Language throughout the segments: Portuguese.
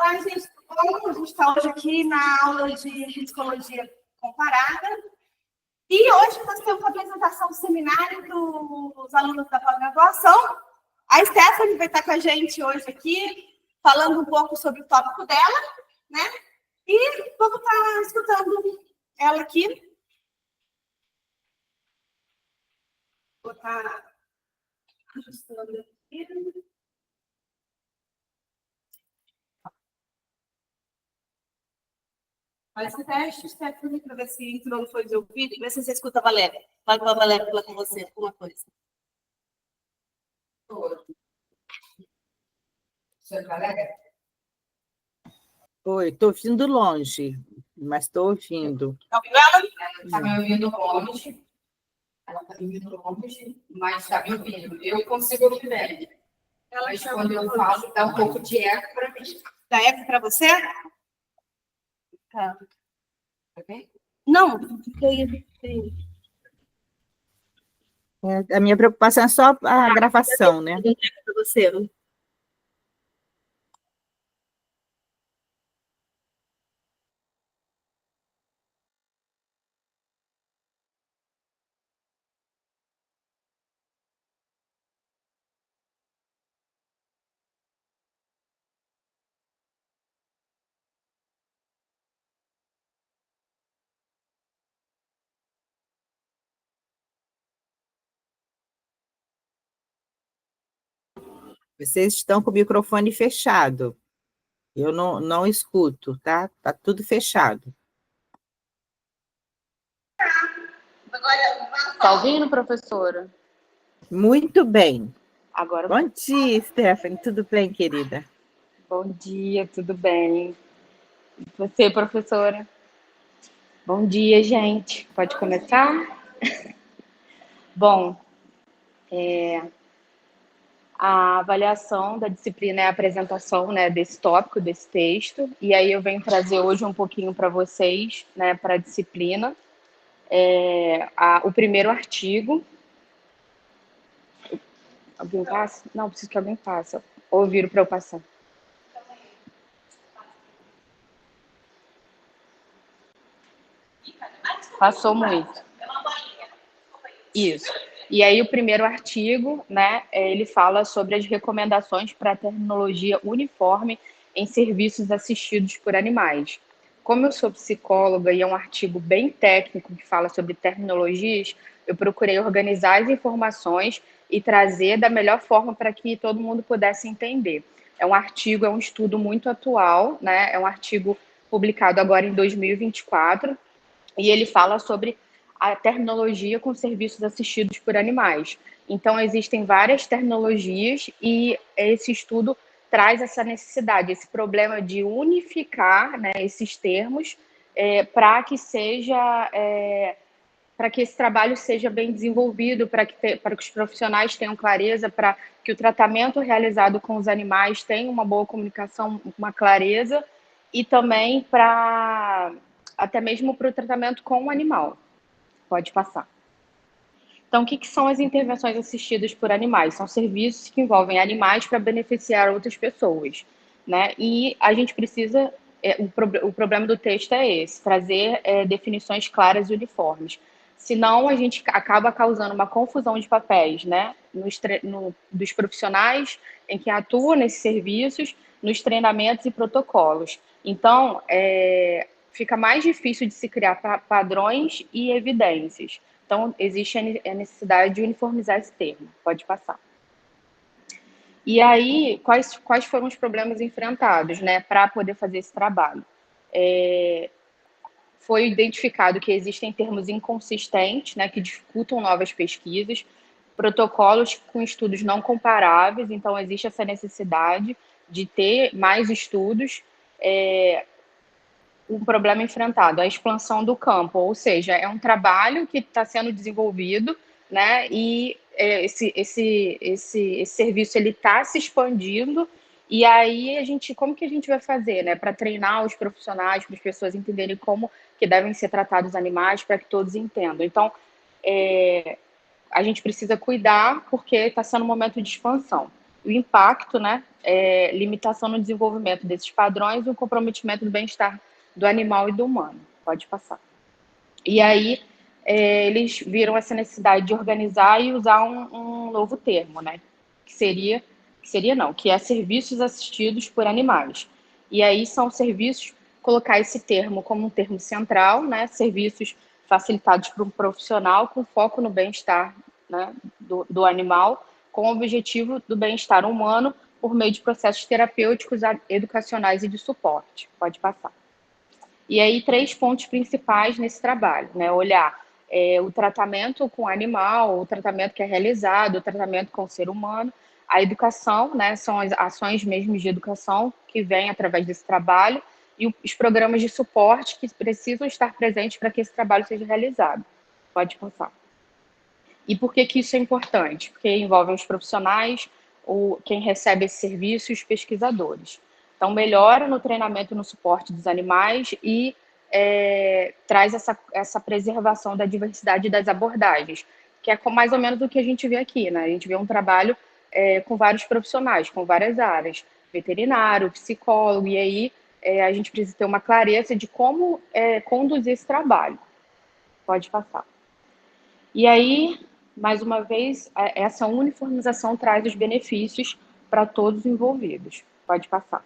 Olá, gente, tudo bom? A gente está hoje aqui na aula de psicologia comparada. E hoje nós temos a apresentação do seminário dos alunos da pós-graduação. A Stephanie vai estar com a gente hoje aqui, falando um pouco sobre o tópico dela, né? E vamos estar escutando ela aqui. Vou estar ajustando aqui. Faz esse teste, Stephanie, para ver se entrou no fone de ouvido e ver se você escuta a Valéria. Fala com a Valéria falar com você alguma coisa. Oi, estou ouvindo longe, mas estou ouvindo. Está ouvindo ela? Ela está me ouvindo longe. Ela está me ouvindo longe, mas está me ouvindo. Eu consigo ouvir bem. Mas quando eu falo, dá um pouco de eco para mim. Dá eco para você? Tá. Tá bem? Não, fiquei. A minha preocupação é só a gravação, né? Dá eco para você. Vocês estão com o microfone fechado. Eu não escuto, tá? Tá tudo fechado. Está ouvindo, professora? Muito bem. Agora, Bom dia, Stephanie. Tudo bem, querida? bom dia, tudo bem? E você, professora? Bom dia, gente. Pode começar? Bom, a avaliação da disciplina é a apresentação, né, desse tópico, desse texto, e aí eu venho trazer hoje um pouquinho para vocês, né, para a disciplina, o primeiro artigo. Alguém passa? Não, preciso que alguém passe. Ou viro para eu passar. Passou muito. Isso. E aí o primeiro artigo, né, ele fala sobre as recomendações para a terminologia uniforme em serviços assistidos por animais. Como eu sou psicóloga e é um artigo bem técnico que fala sobre terminologias, eu procurei organizar as informações e trazer da melhor forma para que todo mundo pudesse entender. É um artigo, é um estudo muito atual, né? É um artigo publicado agora em 2024, e ele fala sobre a terminologia com serviços assistidos por animais. Então, existem várias terminologias e esse estudo traz essa necessidade, esse problema de unificar, né, esses termos para que seja... para que esse trabalho seja bem desenvolvido, para que os profissionais tenham clareza, para que o tratamento realizado com os animais tenha uma boa comunicação, uma clareza, e também até mesmo para o tratamento com o animal. Pode passar. Então, o que são as intervenções assistidas por animais? São serviços que envolvem animais para beneficiar outras pessoas, né? E a gente precisa, o problema do texto é esse, trazer definições claras e uniformes. Senão, a gente acaba causando uma confusão de papéis, né? Dos profissionais em que atuam nesses serviços, nos treinamentos e protocolos. Então, fica mais difícil de se criar padrões e evidências. Então, existe a necessidade de uniformizar esse termo. Pode passar. E aí, quais foram os problemas enfrentados, né, para poder fazer esse trabalho? Foi identificado que existem termos inconsistentes, né, que dificultam novas pesquisas, protocolos com estudos não comparáveis, então existe essa necessidade de ter mais estudos. Um problema enfrentado, a expansão do campo, ou seja, é um trabalho que está sendo desenvolvido, né, e esse serviço ele está se expandindo, e aí como que a gente vai fazer, né, para treinar os profissionais, para as pessoas entenderem como que devem ser tratados os animais, para que todos entendam. Então, a gente precisa cuidar, porque está sendo um momento de expansão. o impacto, né, limitação no desenvolvimento desses padrões e o comprometimento do bem-estar do animal e do humano. Pode passar. E aí, eles viram essa necessidade de organizar e usar um novo termo, né, que é serviços assistidos por animais. E aí são serviços, colocar esse termo como um termo central, né, serviços facilitados por um profissional com foco no bem-estar, né, do animal, com o objetivo do bem-estar humano por meio de processos terapêuticos, educacionais e de suporte. Pode passar. E aí, 3 pontos principais nesse trabalho, né? Olhar o tratamento com o animal, o tratamento que é realizado, o tratamento com o ser humano, a educação, né? São as ações mesmo de educação que vêm através desse trabalho e os programas de suporte que precisam estar presentes para que esse trabalho seja realizado. Pode passar. E por que isso é importante? Porque envolve os profissionais, quem recebe esse serviço e os pesquisadores. Então, melhora no treinamento e no suporte dos animais e traz essa preservação da diversidade das abordagens, que é mais ou menos o que a gente vê aqui, né? A gente vê um trabalho com vários profissionais, com várias áreas, veterinário, psicólogo, e aí a gente precisa ter uma clareza de como conduzir esse trabalho. Pode passar. E aí, mais uma vez, essa uniformização traz os benefícios para todos os envolvidos. Pode passar.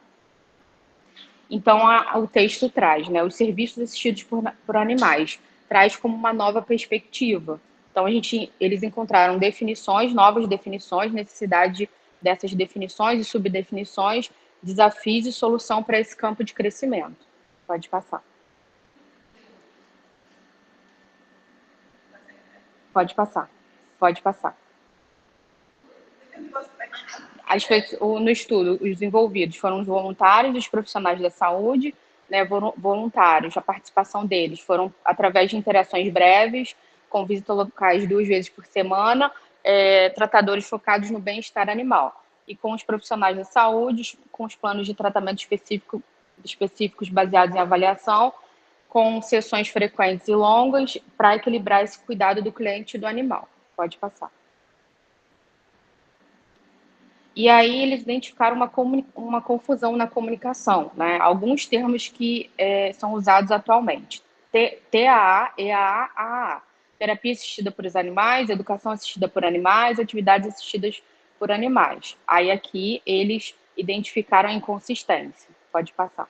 Então, o texto traz, né, os serviços assistidos por animais, traz como uma nova perspectiva. Então, eles encontraram novas definições, necessidade dessas definições e subdefinições, desafios e solução para esse campo de crescimento. Pode passar. Pode passar. Pode passar. No estudo, os envolvidos foram os voluntários, os profissionais da saúde, né, voluntários, a participação deles foram através de interações breves, com visitas locais 2 vezes por semana, tratadores focados no bem-estar animal. E com os profissionais da saúde, com os planos de tratamento específicos baseados em avaliação, com sessões frequentes e longas, para equilibrar esse cuidado do cliente e do animal. Pode passar. E aí eles identificaram uma confusão na comunicação, né? Alguns termos que são usados atualmente. TAA, EAA, AAA. Terapia assistida por animais, educação assistida por animais, atividades assistidas por animais. Aí aqui eles identificaram a inconsistência. Pode passar.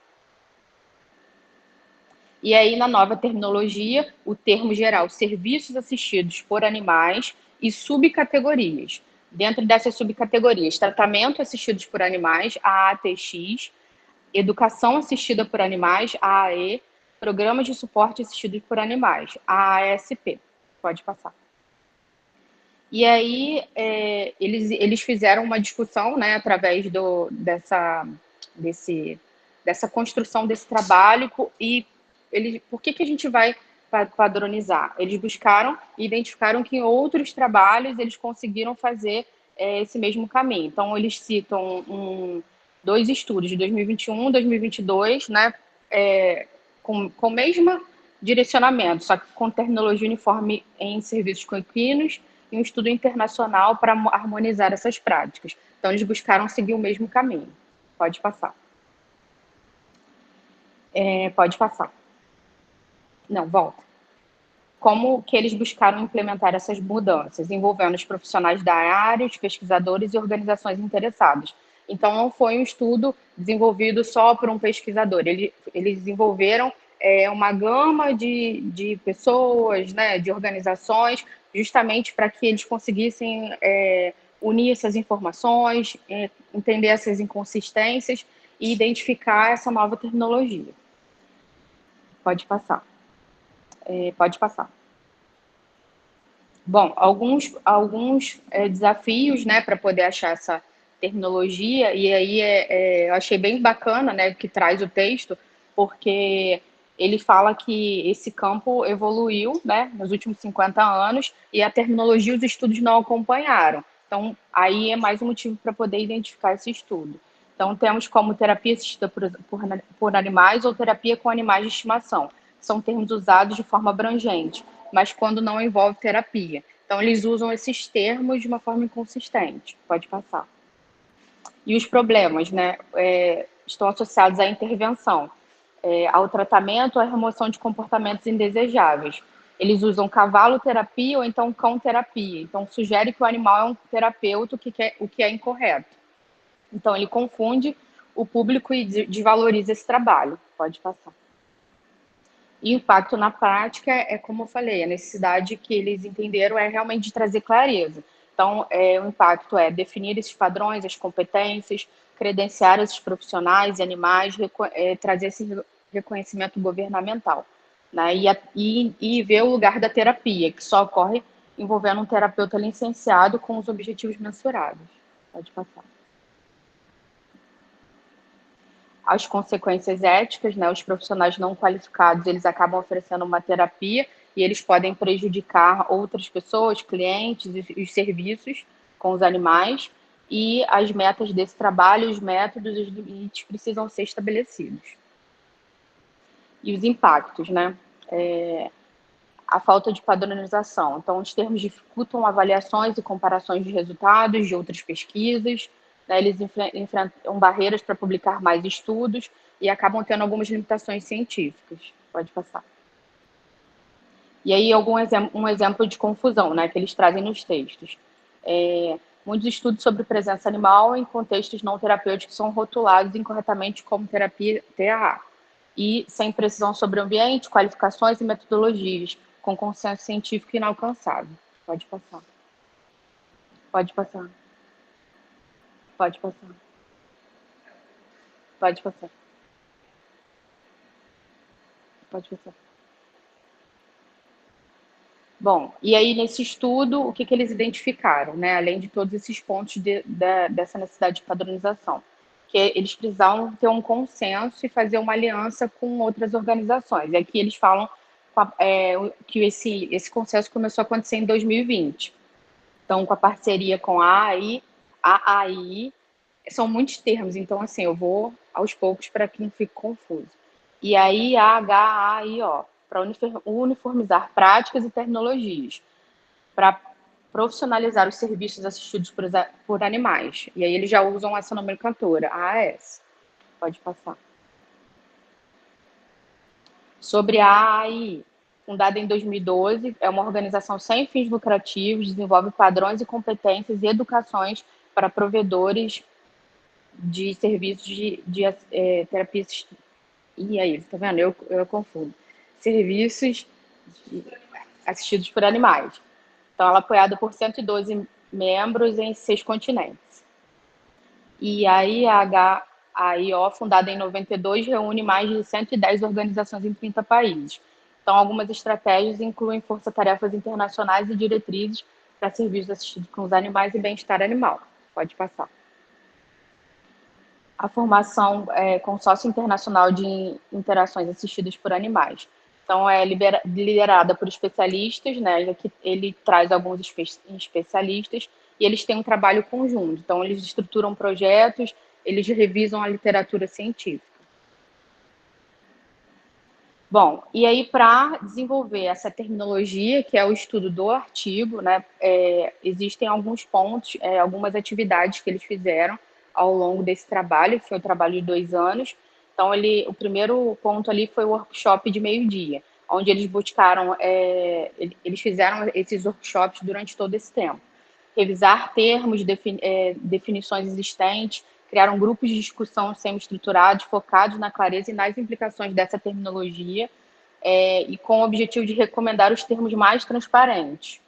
E aí, na nova terminologia, o termo geral, serviços assistidos por animais e subcategorias. Dentro dessas subcategorias, tratamento assistidos por animais, AATX, educação assistida por animais, AAE, programas de suporte assistidos por animais, AASP. Pode passar. E aí, eles fizeram uma discussão, né, através dessa construção desse trabalho e por que a gente vai padronizar? Eles buscaram e identificaram que em outros trabalhos eles conseguiram fazer esse mesmo caminho. Então, eles citam 2 estudos de 2021 e 2022, né, com o mesmo direcionamento, só que com terminologia uniforme em serviços equinos e um estudo internacional para harmonizar essas práticas. Então, eles buscaram seguir o mesmo caminho. Pode passar. Pode passar. Não, volta. Como que eles buscaram implementar essas mudanças, envolvendo os profissionais da área, os pesquisadores e organizações interessadas. Então, não foi um estudo desenvolvido só por um pesquisador. Eles desenvolveram uma gama de pessoas, né, de organizações, justamente para que eles conseguissem unir essas informações, entender essas inconsistências e identificar essa nova terminologia. Pode passar. Pode passar. Bom, alguns desafios, né, para poder achar essa terminologia, e aí eu achei bem bacana, né, que traz o texto, porque ele fala que esse campo evoluiu, né, nos últimos 50 anos, e a terminologia os estudos não acompanharam. Então, aí é mais um motivo para poder identificar esse estudo. Então, temos como terapia assistida por animais ou terapia com animais de estimação. São termos usados de forma abrangente, mas quando não envolve terapia. Então, eles usam esses termos de uma forma inconsistente. Pode passar. E os problemas, né, estão associados à intervenção, ao tratamento, à remoção de comportamentos indesejáveis. Eles usam cavalo-terapia ou então cão-terapia. Então, sugere que o animal é um terapeuta, o que é incorreto. Então, ele confunde o público e desvaloriza esse trabalho. Pode passar. E o impacto na prática é, como eu falei, a necessidade que eles entenderam é realmente de trazer clareza. Então, o impacto é definir esses padrões, as competências, credenciar esses profissionais e animais, trazer esse reconhecimento governamental, né? E ver o lugar da terapia, que só ocorre envolvendo um terapeuta licenciado com os objetivos mensurados. Pode passar. As consequências éticas, né? Os profissionais não qualificados, eles acabam oferecendo uma terapia e eles podem prejudicar outras pessoas, clientes, os serviços com os animais, e as metas desse trabalho, os métodos, os limites precisam ser estabelecidos. E os impactos, né? A falta de padronização. Então, os termos dificultam avaliações e comparações de resultados de outras pesquisas, né? Eles enfrentam barreiras para publicar mais estudos e acabam tendo algumas limitações científicas. Pode passar. E aí, um exemplo de confusão, né, que eles trazem nos textos. Muitos estudos sobre presença animal em contextos não terapêuticos são rotulados incorretamente como terapia TAA, e sem precisão sobre o ambiente, qualificações e metodologias, com consenso científico inalcançável. Pode passar. Pode passar. Pode passar. Pode passar. Pode passar. Bom, e aí nesse estudo, o que eles identificaram, né? Além de todos esses pontos dessa necessidade de padronização, que eles precisavam ter um consenso e fazer uma aliança com outras organizações. E aqui eles falam que esse consenso começou a acontecer em 2020. Então, com a parceria com a AAI, são muitos termos, então, assim, eu vou aos poucos para que não fique confuso. E aí, a HAIO, para uniformizar práticas e tecnologias, para profissionalizar os serviços assistidos por animais. E aí, eles já usam essa nomenclatura, AAS. Pode passar. Sobre a AAI, fundada em 2012, é uma organização sem fins lucrativos, desenvolve padrões e competências e educações para provedores de serviços de terapia assistida. E aí, tá vendo? Eu confundo. Serviços assistidos por animais. Então, ela é apoiada por 112 membros em 6 continentes. E aí, a HAIO, fundada em 92, reúne mais de 110 organizações em 30 países. Então, algumas estratégias incluem força-tarefas internacionais e diretrizes para serviços assistidos com os animais e bem-estar animal. Pode passar. A formação Consórcio Internacional de Interações Assistidas por Animais. Então, é liderada por especialistas, né? Ele traz alguns especialistas e eles têm um trabalho conjunto. Então, eles estruturam projetos, eles revisam a literatura científica. Bom, e aí, para desenvolver essa terminologia, que é o estudo do artigo, né? Existem alguns pontos, algumas atividades que eles fizeram ao longo desse trabalho, que foi um trabalho de 2 anos. Então, o primeiro ponto ali foi o workshop de meio-dia, onde eles buscaram, eles fizeram esses workshops durante todo esse tempo. Revisar termos, definições existentes, criaram grupos de discussão semi-estruturados, focados na clareza e nas implicações dessa terminologia, e com o objetivo de recomendar os termos mais transparentes.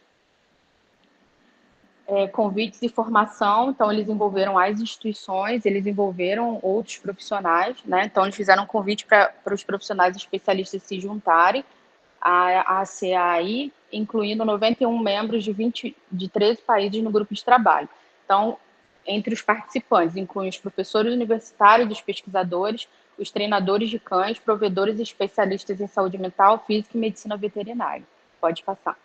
Convites e formação, então eles envolveram as instituições, eles envolveram outros profissionais, né? Então eles fizeram um convite para os profissionais especialistas se juntarem à CAI, incluindo 91 membros de 13 países no grupo de trabalho. Então, entre os participantes, incluem os professores universitários, os pesquisadores, os treinadores de cães, provedores e especialistas em saúde mental, física e medicina veterinária. Pode passar.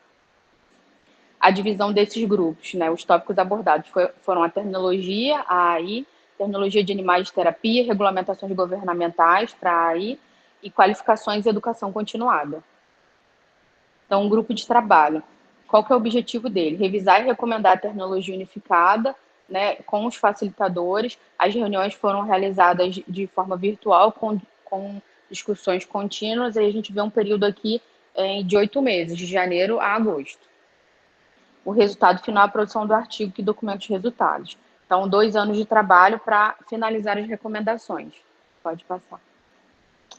A divisão desses grupos, né? Os tópicos abordados foram a terminologia, a AI, terminologia de animais de terapia, regulamentações governamentais para a AI e qualificações e educação continuada. Então, um grupo de trabalho. Qual que é o objetivo dele? Revisar e recomendar a terminologia unificada, né, com os facilitadores. As reuniões foram realizadas de forma virtual, com discussões contínuas, e a gente vê um período aqui de 8 meses, de janeiro a agosto. O resultado final é a produção do artigo que documenta os resultados. Então, 2 anos de trabalho para finalizar as recomendações. Pode passar.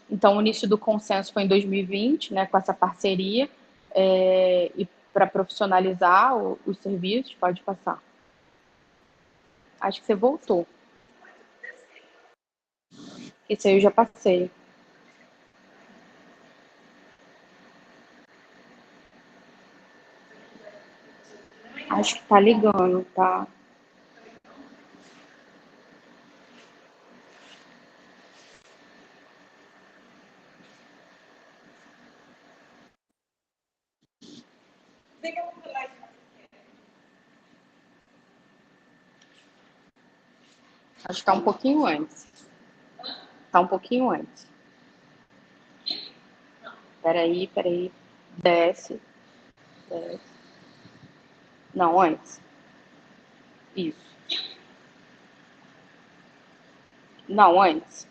Então, o início do consenso foi em 2020, né, com essa parceria, e para profissionalizar os serviços. Pode passar. Acho que você voltou. Esse aí eu já passei. Acho que tá ligando, tá? Acho que tá um pouquinho antes. Tá um pouquinho antes. Peraí. Desce. Não, antes. Isso. Não, antes.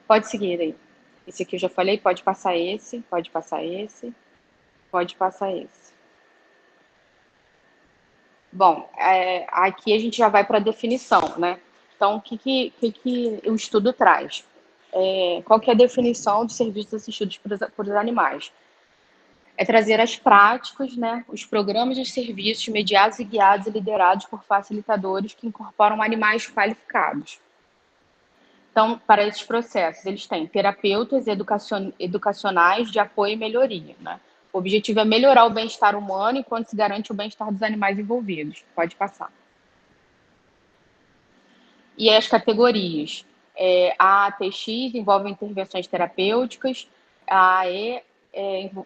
Pode seguir aí. Esse aqui eu já falei, pode passar esse, pode passar esse, pode passar esse. Bom, aqui a gente já vai para a definição, né? Então, o que o estudo traz? Qual que é a definição de serviços assistidos por animais? É trazer as práticas, né, os programas de serviços mediados e guiados e liderados por facilitadores que incorporam animais qualificados. Então, para esses processos, eles têm terapeutas educacionais de apoio e melhoria, né? O objetivo é melhorar o bem-estar humano enquanto se garante o bem-estar dos animais envolvidos. Pode passar. E as categorias. A ATX envolve intervenções terapêuticas, a AE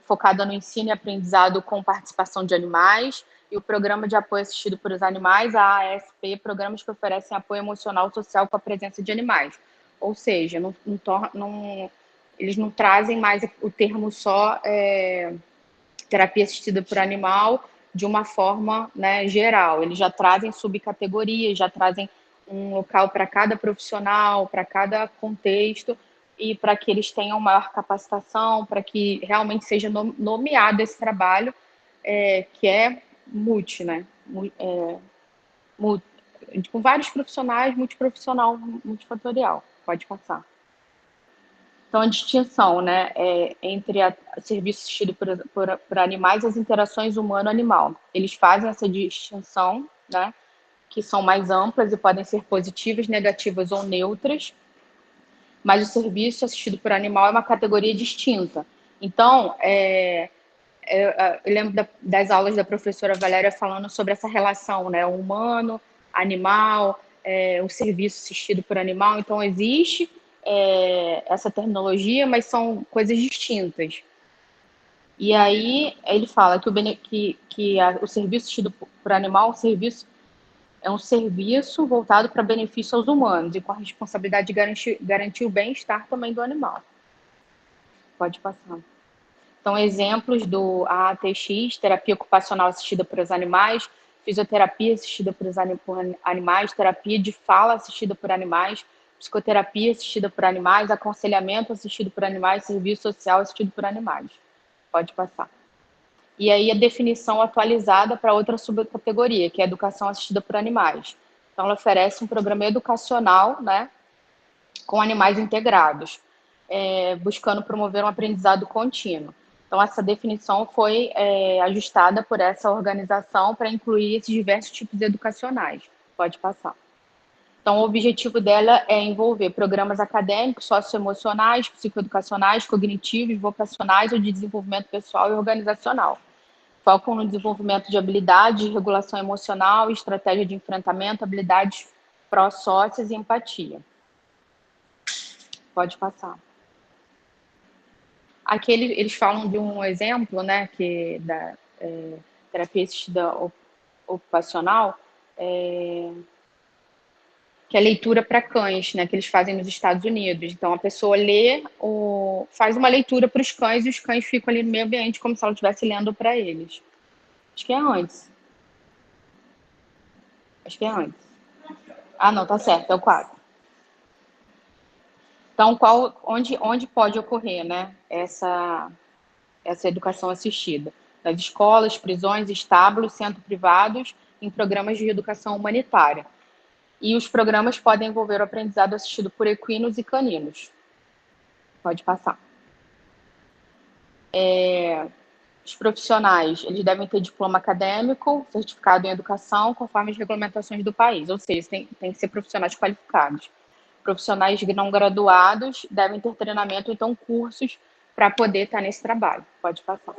focada no ensino e aprendizado com participação de animais, e o Programa de Apoio Assistido por os Animais, a ASP, programas que oferecem apoio emocional e social com a presença de animais. Ou seja, eles não trazem mais o termo só terapia assistida por animal de uma forma, né, geral. Eles já trazem subcategorias, já trazem um local para cada profissional, para cada contexto, e para que eles tenham maior capacitação, para que realmente seja nomeado esse trabalho, que é multi, né? Com vários profissionais, multiprofissional, multifatorial. Pode passar. Então, a distinção, né, entre serviço assistido por animais e as interações humano-animal. Eles fazem essa distinção, né, que são mais amplas e podem ser positivas, negativas ou neutras, mas o serviço assistido por animal é uma categoria distinta. Então, eu lembro das aulas da professora Valéria falando sobre essa relação, né, humano, animal, o serviço assistido por animal. Então, existe essa terminologia, mas são coisas distintas. E aí ele fala que o serviço assistido por animal é um serviço voltado para benefício aos humanos e com a responsabilidade de garantir o bem-estar também do animal. Pode passar. Então, exemplos do ATX, terapia ocupacional assistida por animais, fisioterapia assistida por animais, terapia de fala assistida por animais, psicoterapia assistida por animais, aconselhamento assistido por animais, serviço social assistido por animais. Pode passar. E aí a definição atualizada para outra subcategoria, que é a educação assistida por animais. Então, ela oferece um programa educacional, né, com animais integrados, buscando promover um aprendizado contínuo. Então, essa definição foi ajustada por essa organização para incluir esses diversos tipos educacionais. Pode passar. Então, o objetivo dela é envolver programas acadêmicos, socioemocionais, psicoeducacionais, cognitivos, vocacionais ou de desenvolvimento pessoal e organizacional. Focam no desenvolvimento de habilidades de regulação emocional, estratégia de enfrentamento, habilidades pró-sócias e empatia. Pode passar. Aqui eles falam de um exemplo, né, que da terapia assistida ocupacional, que é leitura para cães, né, que eles fazem nos Estados Unidos. Então, a pessoa faz uma leitura para os cães e os cães ficam ali no meio ambiente como se ela estivesse lendo para eles. Acho que é antes. Acho que é antes. Ah, não, tá certo, é o 4. Então, onde pode ocorrer, né, essa educação assistida? Nas escolas, prisões, estábulos, centros privados, em programas de educação humanitária. E os programas podem envolver o aprendizado assistido por equinos e caninos. Pode passar. Os profissionais, eles devem ter diploma acadêmico, certificado em educação, conforme as regulamentações do país. Ou seja, tem que ser profissionais qualificados. Profissionais não graduados devem ter treinamento, então cursos, para poder estar nesse trabalho. Pode passar.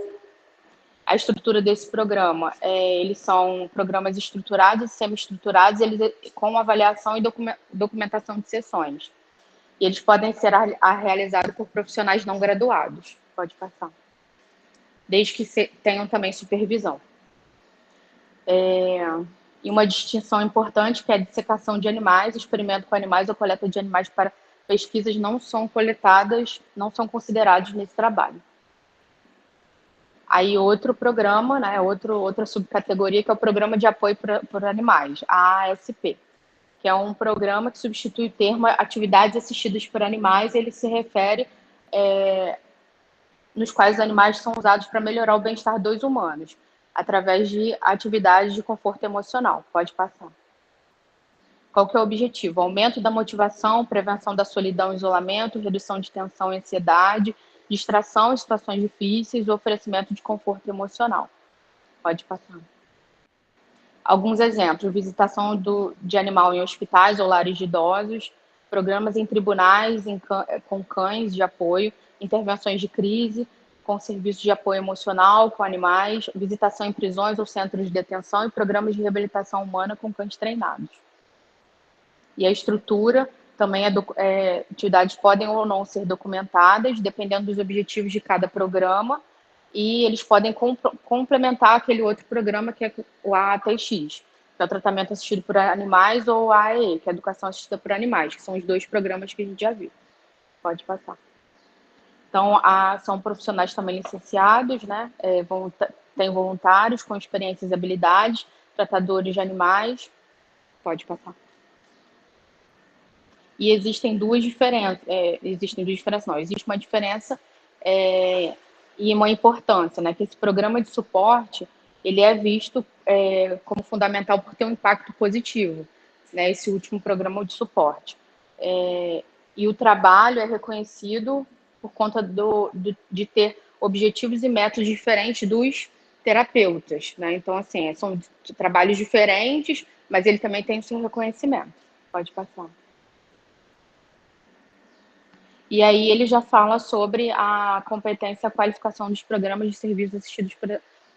A estrutura desse programa, eles são programas estruturados e semi-estruturados, eles com avaliação e documentação de sessões. E eles podem ser realizados por profissionais não graduados. Pode passar. Desde que tenham também supervisão. E uma distinção importante, que é a dissecação de animais, experimento com animais ou coleta de animais para pesquisas não são coletadas, não são considerados nesse trabalho. Aí outro programa, né, outra subcategoria, que é o Programa de Apoio por Animais, a ASP, que é um programa que substitui o termo atividades assistidas por animais, ele se refere nos quais os animais são usados para melhorar o bem-estar dos humanos, através de atividades de conforto emocional. Pode passar. Qual que é o objetivo? Aumento da motivação, prevenção da solidão e isolamento, redução de tensão e ansiedade, distração em situações difíceis, oferecimento de conforto emocional. Pode passar. Alguns exemplos: visitação de animal em hospitais ou lares de idosos, programas em tribunais com cães de apoio, intervenções de crise, com serviços de apoio emocional com animais, visitação em prisões ou centros de detenção e programas de reabilitação humana com cães treinados. E a estrutura também atividades podem ou não ser documentadas, dependendo dos objetivos de cada programa, e eles podem complementar aquele outro programa que é o AATX, que é o tratamento assistido por animais, ou a AEE, que é a educação assistida por animais, que são os dois programas que a gente já viu. Pode passar. Então, são profissionais também licenciados, né? Tem voluntários com experiências e habilidades, tratadores de animais. Pode passar. E existem duas diferenças, não, existe uma diferença e uma importância, né? Que esse programa de suporte, ele é visto como fundamental por ter um impacto positivo, né? Esse último programa de suporte. E o trabalho é reconhecido por conta de ter objetivos e métodos diferentes dos terapeutas, né? Então, assim, são trabalhos diferentes, mas ele também tem o seu reconhecimento. Pode passar. E aí ele já fala sobre a competência e a qualificação dos programas de serviços assistidos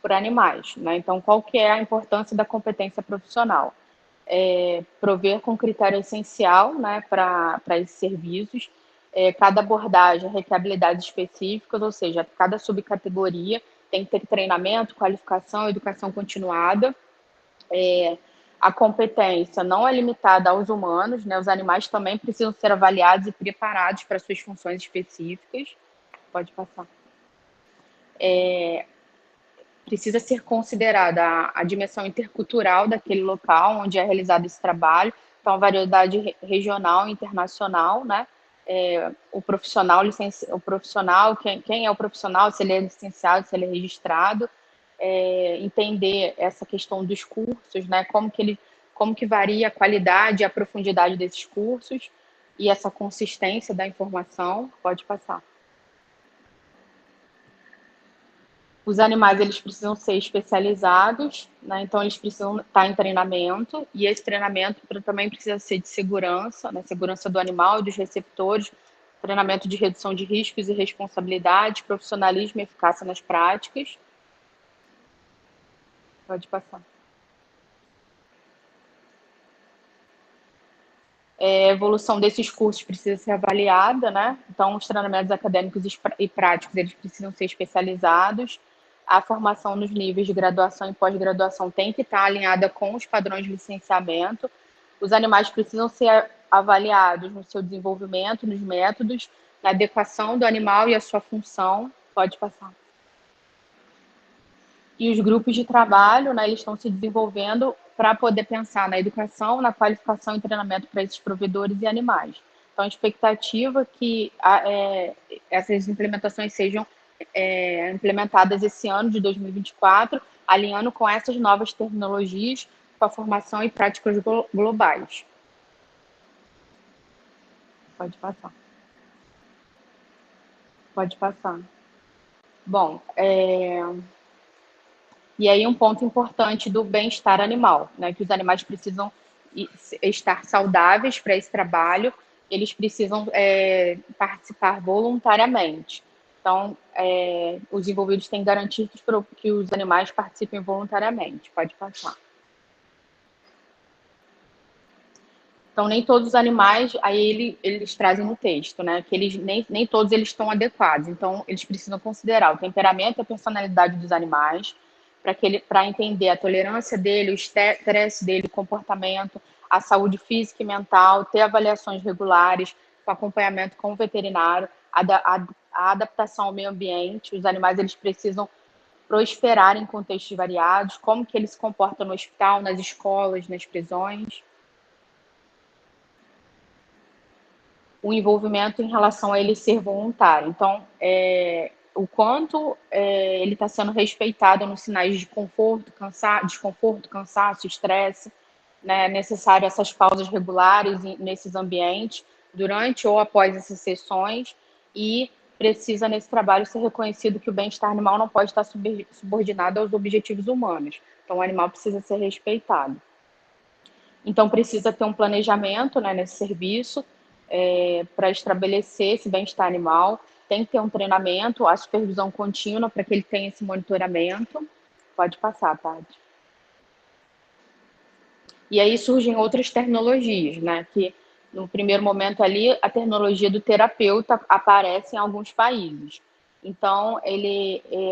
por animais, né? Então, qual que é a importância da competência profissional? Prover com critério essencial, né, para esses serviços. Cada abordagem requer habilidades específicas, ou seja, cada subcategoria tem que ter treinamento, qualificação, educação continuada. A competência não é limitada aos humanos, né? Os animais também precisam ser avaliados e preparados para suas funções específicas. Pode passar. Precisa ser considerada a dimensão intercultural daquele local onde é realizado esse trabalho, então a variedade regional e internacional, né? O profissional, quem é o profissional, se ele é licenciado, se ele é registrado, entender essa questão dos cursos, né? Como que varia a qualidade e a profundidade desses cursos e essa consistência da informação. Pode passar. Os animais, eles precisam ser especializados, né? Então eles precisam estar em treinamento, e esse treinamento também precisa ser de segurança, né? Segurança do animal e dos receptores, treinamento de redução de riscos e responsabilidade, profissionalismo e eficácia nas práticas. Pode passar. A evolução desses cursos precisa ser avaliada, né? Então, os treinamentos acadêmicos e práticos, eles precisam ser especializados. A formação nos níveis de graduação e pós-graduação tem que estar alinhada com os padrões de licenciamento. Os animais precisam ser avaliados no seu desenvolvimento, nos métodos, na adequação do animal e a sua função. Pode passar. E os grupos de trabalho, né, eles estão se desenvolvendo para poder pensar na educação, na qualificação e treinamento para esses provedores e animais. Então, a expectativa é que essas implementações sejam implementadas esse ano de 2024, alinhando com essas novas tecnologias, com a formação e práticas globais. Pode passar. Pode passar. Bom, e aí um ponto importante do bem-estar animal, né? Que os animais precisam estar saudáveis para esse trabalho, eles precisam participar voluntariamente. Então, os envolvidos têm garantido que os animais participem voluntariamente. Pode passar. Então, nem todos os animais, aí eles trazem no texto, né? Que nem todos eles estão adequados. Então, eles precisam considerar o temperamento e a personalidade dos animais, para entender a tolerância dele, o estresse dele, o comportamento, a saúde física e mental, ter avaliações regulares, com acompanhamento com o veterinário, a adaptação ao meio ambiente. Os animais eles precisam prosperar em contextos variados, como que eles se comportam no hospital, nas escolas, nas prisões. O envolvimento em relação a ele ser voluntário. Então, o quanto ele está sendo respeitado nos sinais de desconforto, cansaço, estresse, né? É necessário essas pausas regulares nesses ambientes, durante ou após essas sessões, e precisa, nesse trabalho, ser reconhecido que o bem-estar animal não pode estar subordinado aos objetivos humanos. Então, o animal precisa ser respeitado. Então, precisa ter um planejamento, né, nesse serviço, para estabelecer esse bem-estar animal. Tem que ter um treinamento, a supervisão contínua para que ele tenha esse monitoramento. Pode passar, Tati. E aí surgem outras tecnologias, né? Que no primeiro momento ali, a tecnologia do terapeuta aparece em alguns países. Então,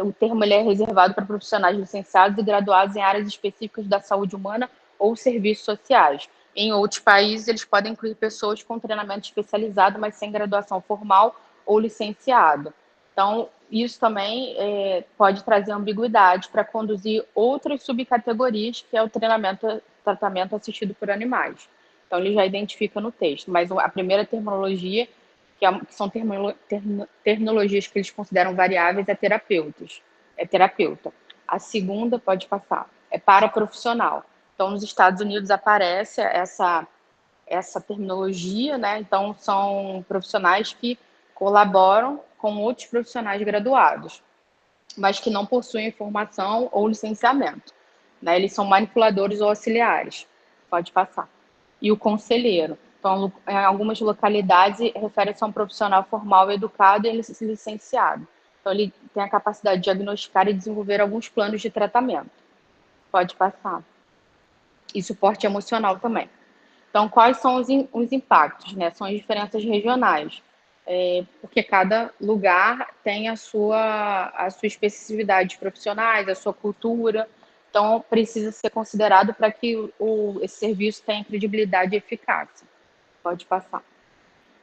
o termo é reservado para profissionais licenciados e graduados em áreas específicas da saúde humana ou serviços sociais. Em outros países, eles podem incluir pessoas com treinamento especializado, mas sem graduação formal ou licenciado. Então, isso também pode trazer ambiguidade para conduzir outras subcategorias, que é o tratamento assistido por animais. Então, ele já identifica no texto. Mas a primeira terminologia, que são terminologias que eles consideram variáveis, é terapeuta. A segunda, pode passar, é paraprofissional. Então, nos Estados Unidos aparece essa terminologia, né? Então, são profissionais que colaboram com outros profissionais graduados, mas que não possuem formação ou licenciamento, né? Eles são manipuladores ou auxiliares. Pode passar. E o conselheiro. Então, em algumas localidades, refere-se a um profissional formal, educado e licenciado. Então, ele tem a capacidade de diagnosticar e desenvolver alguns planos de tratamento. Pode passar. E suporte emocional também. Então, quais são os impactos, né? São as diferenças regionais, porque cada lugar tem a sua especificidade profissionais, a sua cultura. Então, precisa ser considerado para que esse serviço tenha credibilidade e eficácia. Pode passar.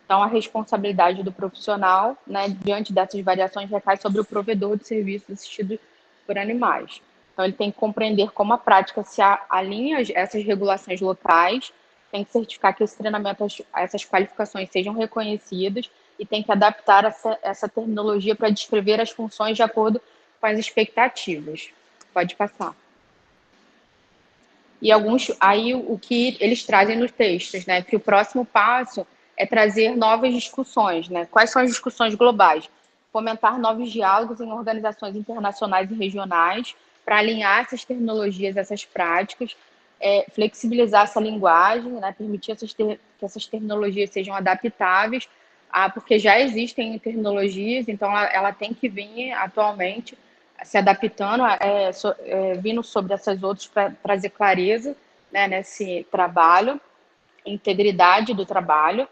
Então, a responsabilidade do profissional, né, diante dessas variações, recai sobre o provedor de serviços assistidos por animais. Então, ele tem que compreender como a prática se alinha a essas regulações locais, tem que certificar que esse treinamento, essas qualificações sejam reconhecidas e tem que adaptar essa terminologia para descrever as funções de acordo com as expectativas. Pode passar. E aí o que eles trazem nos textos, né? Que o próximo passo é trazer novas discussões, né? Quais são as discussões globais? Fomentar novos diálogos em organizações internacionais e regionais para alinhar essas tecnologias, essas práticas, flexibilizar essa linguagem, né? Permitir que essas tecnologias sejam adaptáveis, porque já existem tecnologias, então ela tem que vir atualmente se adaptando, vindo sobre essas outras para trazer clareza, né, nesse trabalho, integridade do trabalho.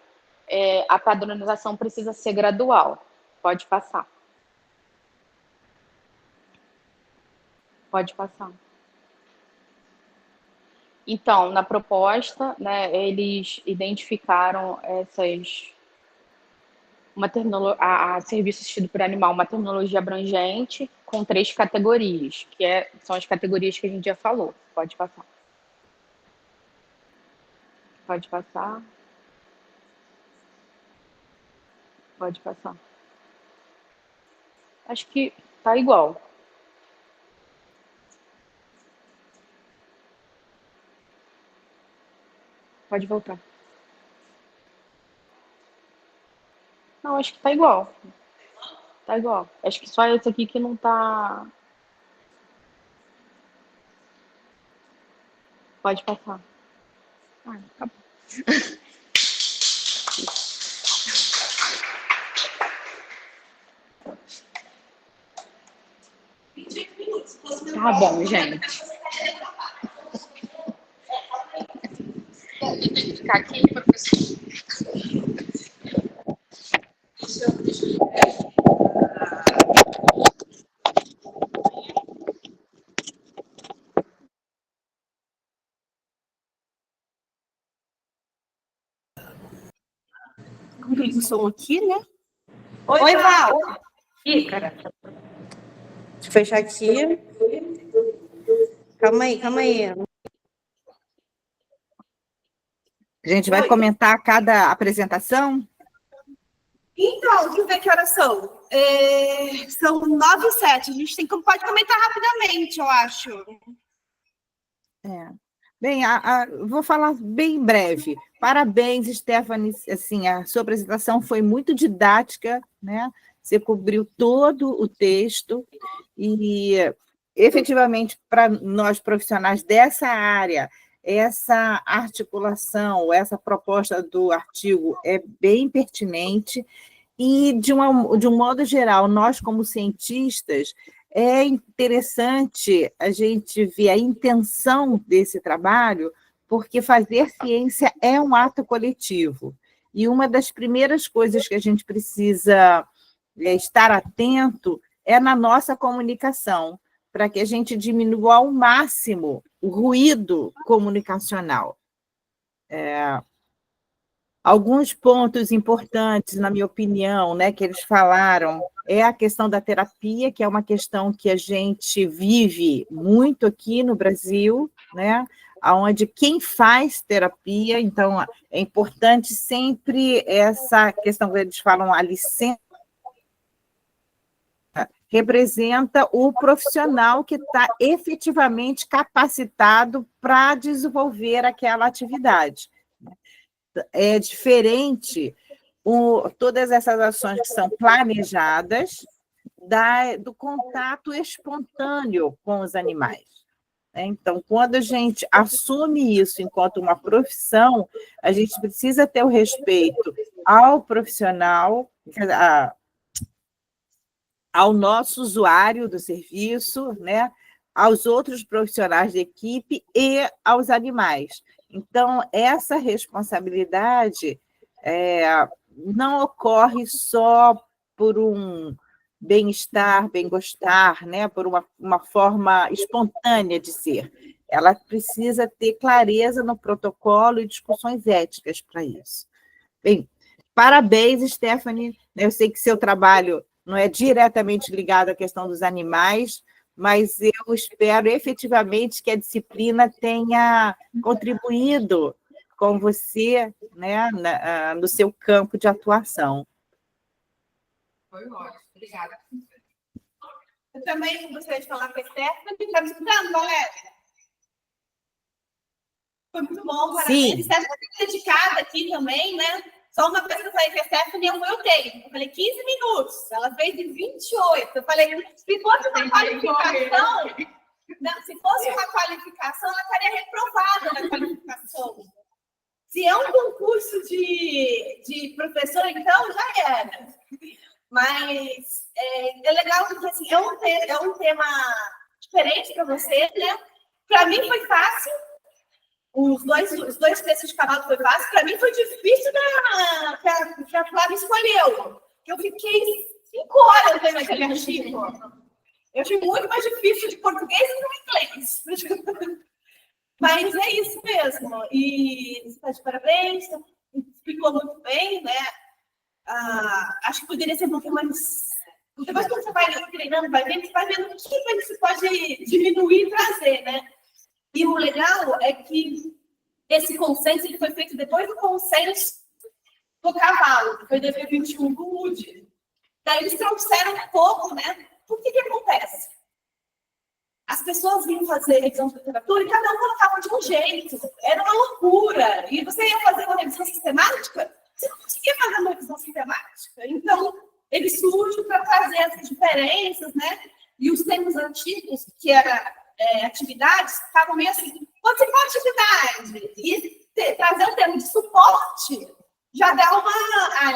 A padronização precisa ser gradual. Pode passar. Pode passar. Então, na proposta, né, eles identificaram a serviço assistido por animal, uma terminologia abrangente com 3 categorias, são as categorias que a gente já falou. Pode passar. Pode passar. Pode passar. Acho que tá igual. Pode voltar. Não, acho que tá igual. Tá igual. Acho que só esse aqui que não tá. Pode passar. Ah, acabou. Tá bom, gente. Tem que ficar aqui, professor. Concluir o som aqui, né? Oi, Val. Ih, cara. Deixa eu fechar aqui. Calma aí. A gente vai comentar cada apresentação? Então, deixa eu ver que horas são. São 9h07. A gente pode comentar rapidamente, eu acho. Bem, vou falar bem breve. Parabéns, Stephanie. Assim, a sua apresentação foi muito didática, né? Você cobriu todo o texto e, efetivamente, para nós profissionais dessa área, essa articulação, essa proposta do artigo é bem pertinente e, de um modo geral, nós, como cientistas, é interessante a gente ver a intenção desse trabalho, porque fazer ciência é um ato coletivo. E uma das primeiras coisas que a gente precisa estar atento é na nossa comunicação, para que a gente diminua ao máximo o ruído comunicacional. Alguns pontos importantes, na minha opinião, né, que eles falaram, é a questão da terapia, que é uma questão que a gente vive muito aqui no Brasil, né, onde quem faz terapia, então é importante sempre essa questão que eles falam, a licença, representa o profissional que está efetivamente capacitado para desenvolver aquela atividade. É diferente todas essas ações que são planejadas do contato espontâneo com os animais. Então, quando a gente assume isso enquanto uma profissão, a gente precisa ter o respeito ao profissional, ao nosso usuário do serviço, né, aos outros profissionais da equipe e aos animais. Então, essa responsabilidade não ocorre só por um bem-estar, bem-gostar, né, por uma forma espontânea de ser. Ela precisa ter clareza no protocolo e discussões éticas para isso. Bem, parabéns, Stephanie. Eu sei que seu trabalho não é diretamente ligado à questão dos animais, mas eu espero efetivamente que a disciplina tenha contribuído com você, né, no seu campo de atuação. Foi ótimo, obrigada. Eu também gostaria de falar com a Stephanie. Está me escutando, Valéria? Foi muito bom, parabéns. Stephanie está dedicada aqui também, né? Só uma coisa que eu falei com a Stephanie, eu tenho. Eu falei 15 minutos, ela fez de 28. Eu falei, se fosse uma qualificação, ela estaria reprovada na qualificação. Se é um concurso de professor, então já era. Mas é legal porque assim, é um tema diferente para você, né? Para mim foi fácil. Os dois textos de cavalo foi fácil. Para mim foi difícil que a Flávia escolheu. Eu fiquei 5 horas vendo aquele artigo. Eu achei muito mais difícil de português do que inglês. Mas é isso mesmo. E você está de parabéns, explicou muito bem, né? Acho que poderia ser um pouquinho mais. Depois, quando você vai treinando, vai vendo o que você pode diminuir e trazer, né? E o legal é que esse consenso ele foi feito depois do consenso do cavalo, que foi DP21 do Wood. Daí eles trouxeram um pouco, né? Por que acontece? As pessoas vinham fazer revisão de literatura e cada um colocava de um jeito. Era uma loucura. E você ia fazer uma revisão sistemática, você não conseguia fazer uma revisão sistemática. Então, ele surge para trazer essas diferenças, né? E os termos antigos, que eram atividades, ficavam meio assim, você pode atividade. E trazer o termo de suporte já dá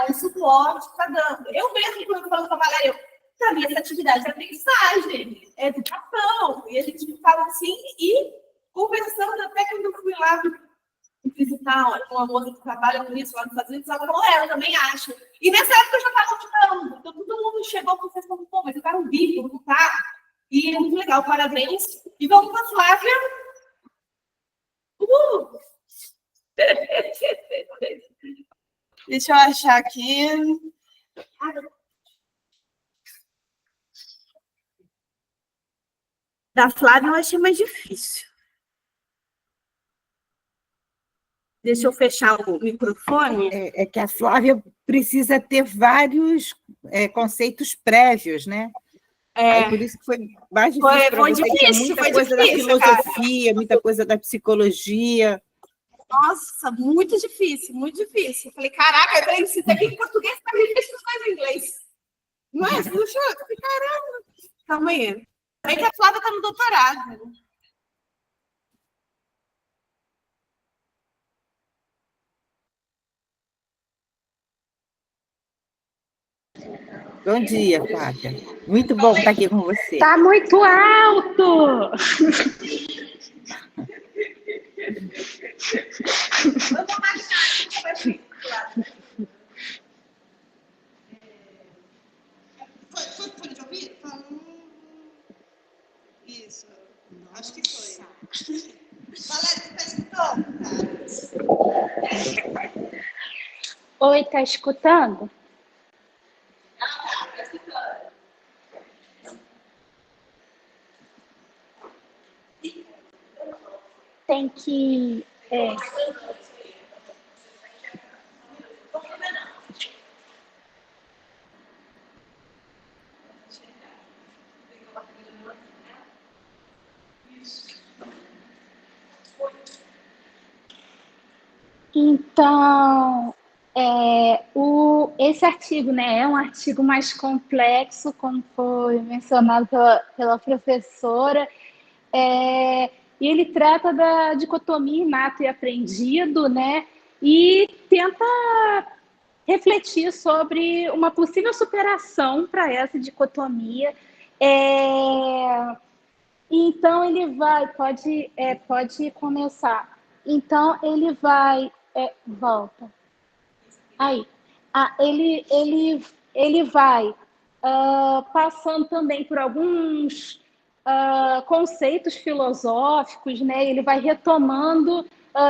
um suporte que está dando. Eu mesmo, quando eu falo com a Valéria, para mim, essa atividade é aprendizagem, é educação. E a gente ficava assim, e conversando até quando eu fui lá visitar uma moça que trabalha com isso lá nos Estados Unidos, ela falou, eu também acho. E nessa época eu já estava ajudando. Então, todo mundo chegou com vocês como, pô, mas eu quero um bico, não tá? E é muito legal, parabéns. E vamos para a Flávia. Deixa eu achar aqui. Da Flávia eu achei mais difícil. Deixa eu fechar o microfone. É que a Flávia precisa ter vários conceitos prévios, né? Aí por isso que foi mais difícil para você, que é muita coisa da filosofia, muita coisa da psicologia. Nossa, muito difícil, muito difícil. Falei, caraca, eu tenho isso aqui em português, para mim, isso mais em inglês. Mas, puxa, caramba. Calma aí. Também que a Flávia está no doutorado. Bom dia, Flávia. Muito bom estar aqui com você. Tá muito alto! Vamos baixar. Foi fone de ouvido? Isso. Acho que foi. Valéria, você está escutando? Oi, tá escutando? Tem que... Então, esse artigo, né, é um artigo mais complexo, como foi mencionado pela professora, e ele trata da dicotomia inato e aprendido, né, e tenta refletir sobre uma possível superação para essa dicotomia. Então, ele pode começar. Então, ele vai... volta. Aí. Ele vai passando também por alguns conceitos filosóficos, né? Ele vai retomando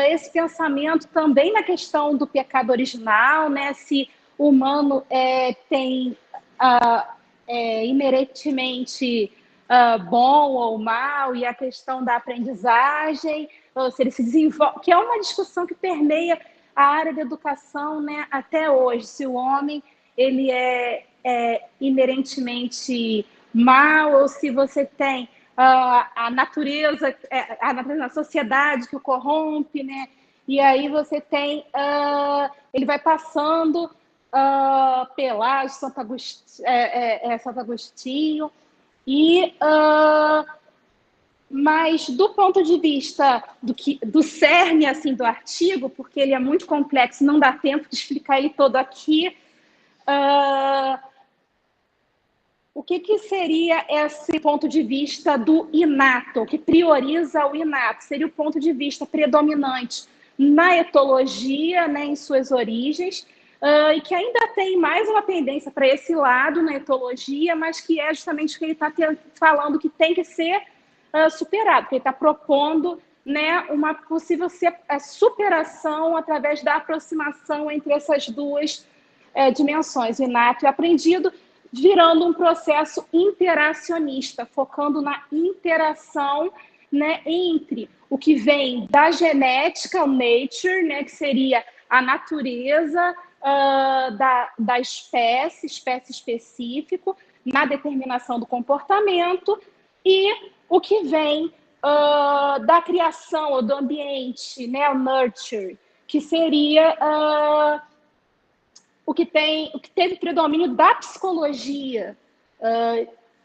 esse pensamento também na questão do pecado original, né? Se o humano tem inerentemente bom ou mal, e a questão da aprendizagem, ou se ele se desenvolve, que é uma discussão que permeia a área da educação, né, até hoje, se o homem ele é inerentemente mal, ou se você tem a natureza na sociedade que o corrompe, né? E aí você tem, ele vai passando Pelágio, Santo Agostinho, mas do ponto de vista do cerne assim, do artigo, porque ele é muito complexo, não dá tempo de explicar ele todo aqui, o que seria esse ponto de vista do inato, que prioriza o inato? Seria o ponto de vista predominante na etologia, né, em suas origens, e que ainda tem mais uma tendência para esse lado na etologia, mas que é justamente o que ele está falando que tem que ser superado, que ele está propondo, né, uma possível superação através da aproximação entre essas duas dimensões, o inato e o aprendido, virando um processo interacionista, focando na interação né, entre o que vem da genética, o nature, né, que seria a natureza da espécie específico, na determinação do comportamento, e o que vem da criação ou do ambiente, né, o nurture, que seria o que teve predomínio da psicologia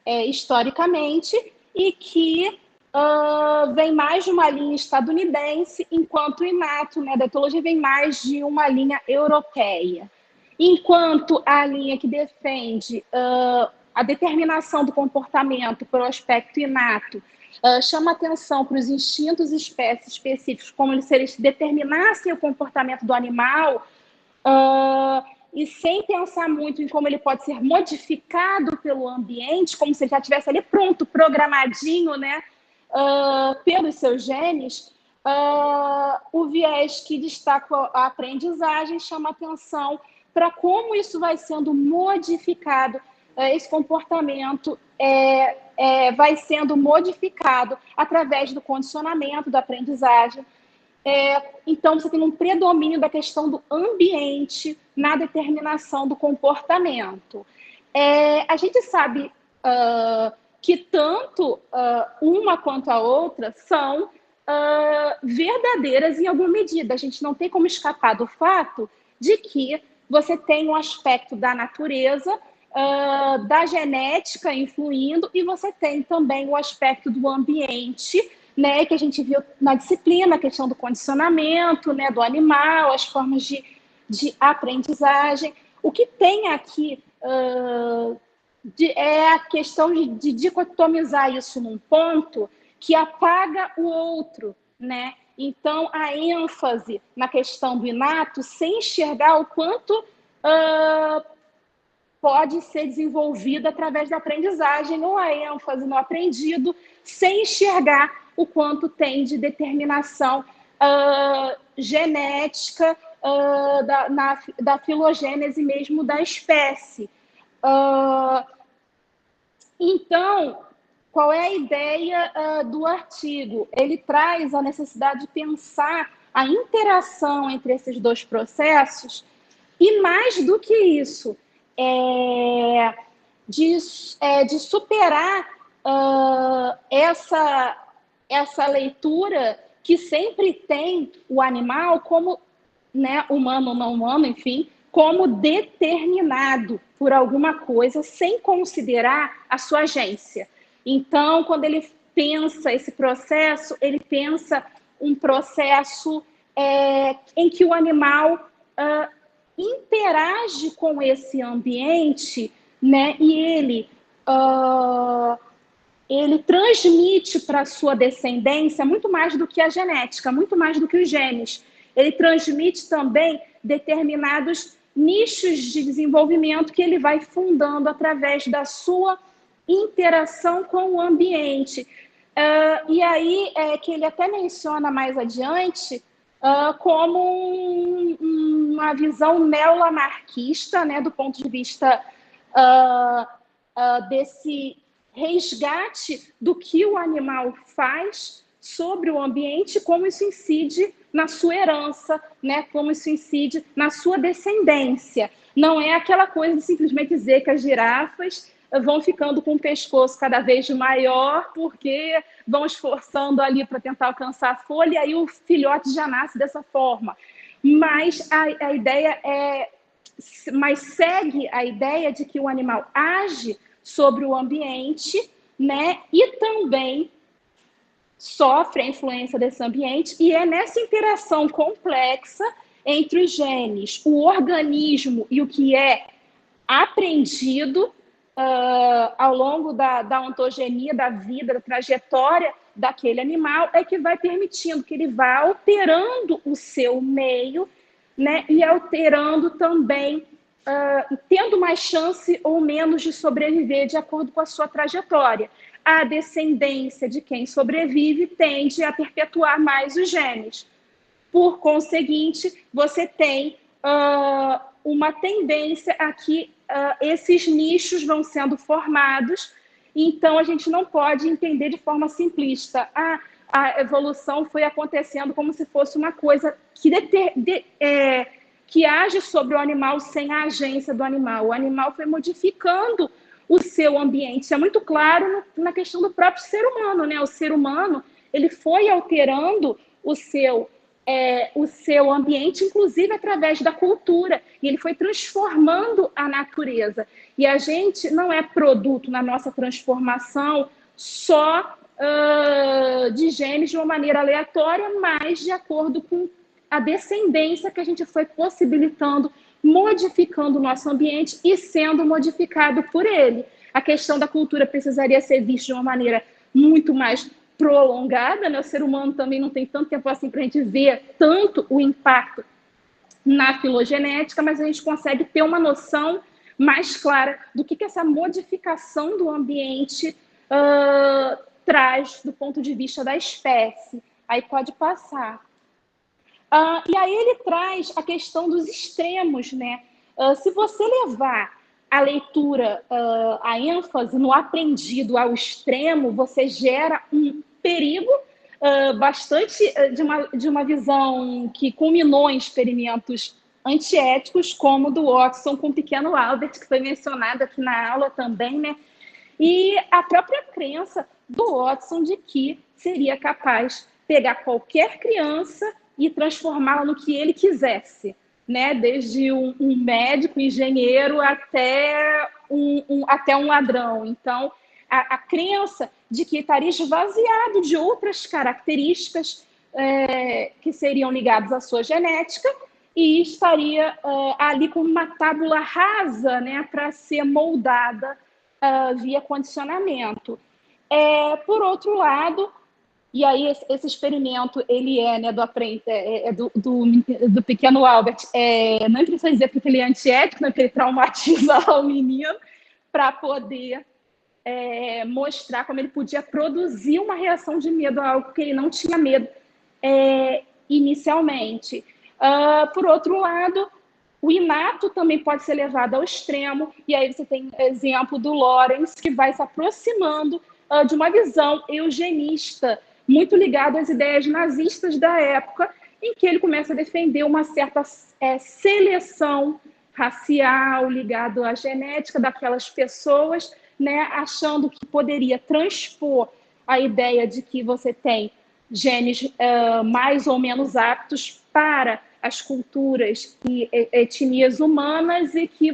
historicamente, e que vem mais de uma linha estadunidense, enquanto o inato, né, da etologia vem mais de uma linha europeia. Enquanto a linha que defende a determinação do comportamento pelo aspecto inato chama atenção para os instintos específicos, como se eles determinassem o comportamento do animal, e sem pensar muito em como ele pode ser modificado pelo ambiente, como se ele já estivesse ali pronto, programadinho, né, pelos seus genes, o viés que destaca a aprendizagem chama atenção para como isso vai sendo modificado, esse comportamento vai sendo modificado através do condicionamento, da aprendizagem. Então, você tem um predomínio da questão do ambiente na determinação do comportamento. A gente sabe que tanto uma quanto a outra são verdadeiras em alguma medida. A gente não tem como escapar do fato de que você tem um aspecto da natureza, da genética influindo, e você tem também o aspecto do ambiente, né, que a gente viu na disciplina, a questão do condicionamento, né, do animal, as formas de aprendizagem. O que tem aqui é a questão de dicotomizar isso num ponto que apaga o outro, né? Então, a ênfase na questão do inato, sem enxergar o quanto pode ser desenvolvida através da aprendizagem, ou a ênfase no aprendido, sem enxergar o quanto tem de determinação genética da filogênese mesmo da espécie. Então, qual é a ideia do artigo? Ele traz a necessidade de pensar a interação entre esses dois processos, e mais do que isso, de superar essa leitura que sempre tem o animal como, né, humano ou não humano, enfim, como determinado por alguma coisa, sem considerar a sua agência. Então, quando ele pensa esse processo, ele pensa um processo em que o animal interage com esse ambiente, né, e ele transmite para a sua descendência muito mais do que a genética, muito mais do que os genes. Ele transmite também determinados nichos de desenvolvimento que ele vai fundando através da sua interação com o ambiente. E aí que ele até menciona mais adiante como uma visão neolamarquista, né, do ponto de vista desse resgate do que o animal faz sobre o ambiente, como isso incide na sua herança, né, como isso incide na sua descendência. Não é aquela coisa de simplesmente dizer que as girafas vão ficando com o pescoço cada vez maior porque vão esforçando ali para tentar alcançar a folha, e aí o filhote já nasce dessa forma. Mas a ideia mas segue a ideia de que o animal age sobre o ambiente, né, e também sofre a influência desse ambiente, e é nessa interação complexa entre os genes, o organismo e o que é aprendido ao longo da ontogenia, da vida, da trajetória daquele animal, é que vai permitindo que ele vá alterando o seu meio, né, e alterando também, tendo mais chance ou menos de sobreviver de acordo com a sua trajetória. A descendência de quem sobrevive tende a perpetuar mais os genes. Por conseguinte, você tem uma tendência a que esses nichos vão sendo formados. Então, a gente não pode entender de forma simplista. a evolução foi acontecendo como se fosse uma coisa que age sobre o animal sem a agência do animal. O animal foi modificando o seu ambiente. Isso é muito claro na questão do próprio ser humano, né? O ser humano, ele foi alterando o seu ambiente, inclusive através da cultura, e ele foi transformando a natureza. E a gente não é produto na nossa transformação só de genes de uma maneira aleatória, mas de acordo com a descendência que a gente foi possibilitando, modificando o nosso ambiente e sendo modificado por ele. A questão da cultura precisaria ser vista de uma maneira muito mais prolongada, né? O ser humano também não tem tanto tempo assim para a gente ver tanto o impacto na filogenética, mas a gente consegue ter uma noção mais clara do que essa modificação do ambiente traz do ponto de vista da espécie. Aí pode passar. E aí ele traz a questão dos extremos, né? Se você levar a leitura, a ênfase no aprendido ao extremo, você gera um perigo bastante de uma visão que culminou em experimentos antiéticos, como o do Watson com o pequeno Albert, que foi mencionado aqui na aula também, né? E a própria crença do Watson de que seria capaz de pegar qualquer criança e transformá-la no que ele quisesse, né? Desde um médico, engenheiro, até um ladrão. Então, a crença de que estaria esvaziado de outras características que seriam ligadas à sua genética e estaria ali com uma tábula rasa, né, para ser moldada via condicionamento. Por outro lado, e aí esse experimento, ele né, do pequeno Albert, não precisa dizer porque ele é antiético, né, porque ele traumatiza o menino, para poder mostrar como ele podia produzir uma reação de medo a algo que ele não tinha medo inicialmente. Por outro lado, o inato também pode ser levado ao extremo, e aí você tem o exemplo do Lawrence, que vai se aproximando de uma visão eugenista, muito ligado às ideias nazistas da época, em que ele começa a defender uma certa seleção racial ligado à genética daquelas pessoas, né, achando que poderia transpor a ideia de que você tem genes mais ou menos aptos para as culturas e etnias humanas e que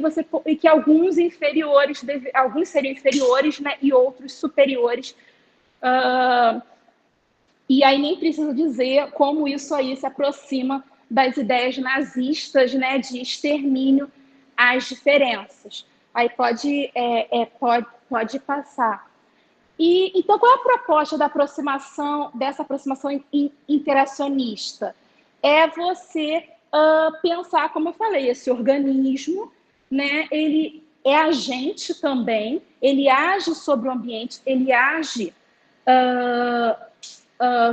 alguns seriam inferiores, né, e outros superiores. E aí nem preciso dizer como isso aí se aproxima das ideias nazistas, né, de extermínio às diferenças. Aí pode passar. Então, qual é a proposta dessa aproximação interacionista? É você pensar, como eu falei, esse organismo, né, ele é agente também, ele age sobre o ambiente, ele age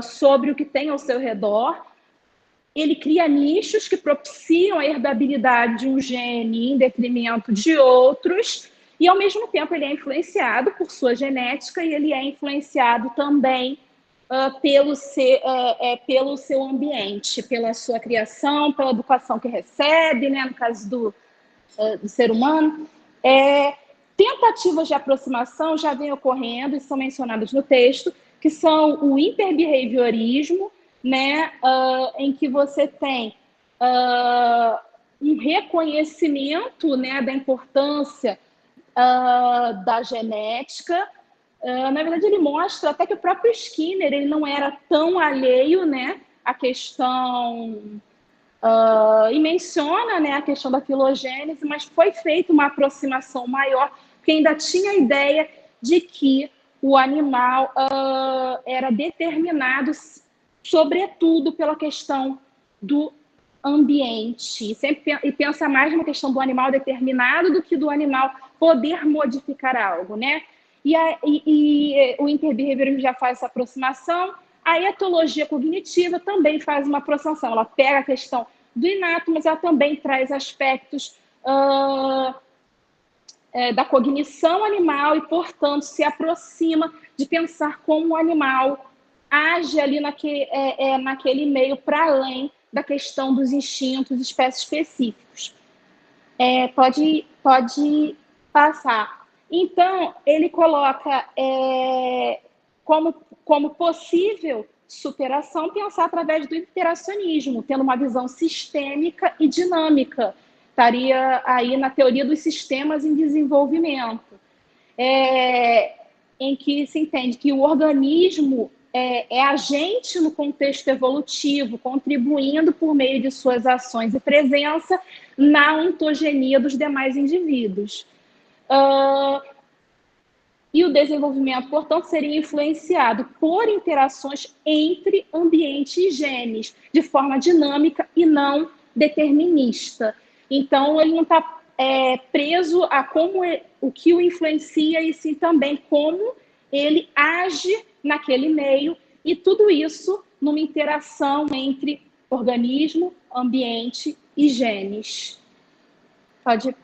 sobre o que tem ao seu redor, ele cria nichos que propiciam a herdabilidade de um gene em detrimento de outros, e ao mesmo tempo ele é influenciado por sua genética e ele é influenciado também pelo seu ambiente, pela sua criação, pela educação que recebe, né, no caso do ser humano. Tentativas de aproximação já vêm ocorrendo e são mencionadas no texto, que são o hiperbehaviorismo, né, em que você tem um reconhecimento, né, da importância da genética. Na verdade, ele mostra até que o próprio Skinner ele não era tão alheio, né, à questão e menciona, né, a questão da filogênese, mas foi feita uma aproximação maior, porque ainda tinha a ideia de que o animal era determinado, sobretudo, pela questão do ambiente. E pensa mais na questão do animal determinado do que do animal poder modificar algo, né? E o interbehaviorismo já faz essa aproximação. A etologia cognitiva também faz uma aproximação. Ela pega a questão do inato, mas ela também traz aspectos da cognição animal e, portanto, se aproxima de pensar como o animal age ali naquele meio para além da questão dos instintos espécie-específicos. Pode passar. Então, ele coloca como possível superação pensar através do interacionismo, tendo uma visão sistêmica e dinâmica. Estaria aí na teoria dos sistemas em desenvolvimento, em que se entende que o organismo é agente no contexto evolutivo, contribuindo por meio de suas ações e presença na ontogenia dos demais indivíduos. E o desenvolvimento, portanto, seria influenciado por interações entre ambiente e genes, de forma dinâmica e não determinista. Então, ele não está preso a o que o influencia, e sim também como ele age naquele meio, e tudo isso numa interação entre organismo, ambiente e genes. Pode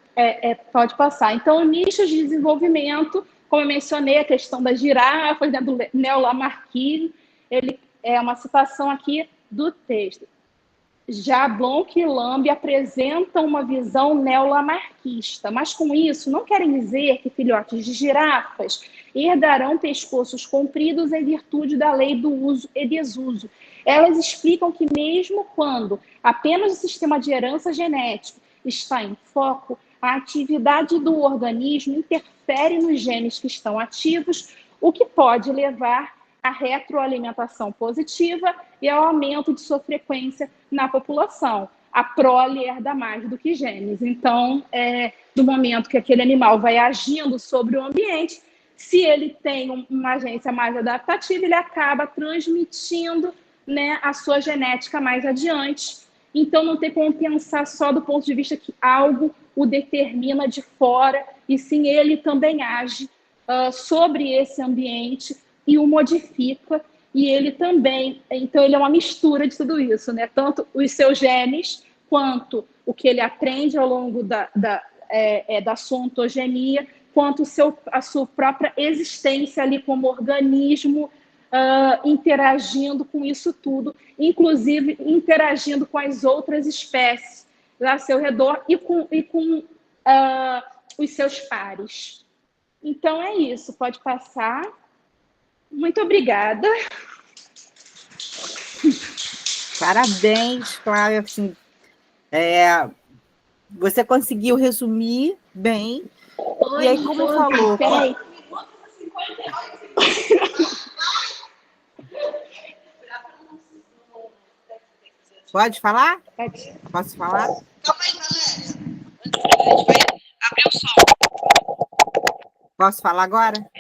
passar. Então, nichos de desenvolvimento, como eu mencionei, a questão das girafas, né, do Neo Lamarck, ele é uma citação aqui do texto. Jablonec e Lamb apresentam uma visão neolamarquista, mas com isso não querem dizer que filhotes de girafas herdarão pescoços compridos em virtude da lei do uso e desuso. Elas explicam que mesmo quando apenas o sistema de herança genética está em foco, a atividade do organismo interfere nos genes que estão ativos, o que pode levar à retroalimentação positiva e ao aumento de sua frequência na população. A prole herda mais do que genes. Então, no momento que aquele animal vai agindo sobre o ambiente, se ele tem uma agência mais adaptativa, ele acaba transmitindo, né, a sua genética mais adiante. Então, não tem como pensar só do ponto de vista que algo o determina de fora, e sim ele também age sobre esse ambiente e o modifica, e ele também, então ele é uma mistura de tudo isso, né? Tanto os seus genes, quanto o que ele aprende ao longo da sua ontogenia, quanto a sua própria existência ali como organismo, interagindo com isso tudo, inclusive interagindo com as outras espécies lá ao seu redor e com os seus pares. Então é isso, pode passar. Muito obrigada. Parabéns, Flávia. Assim, você conseguiu resumir bem. E aí, como falou... Peraí. Pode falar? Pode. Posso falar? Calma aí, Valéria. A gente vai abrir o som. Posso falar agora?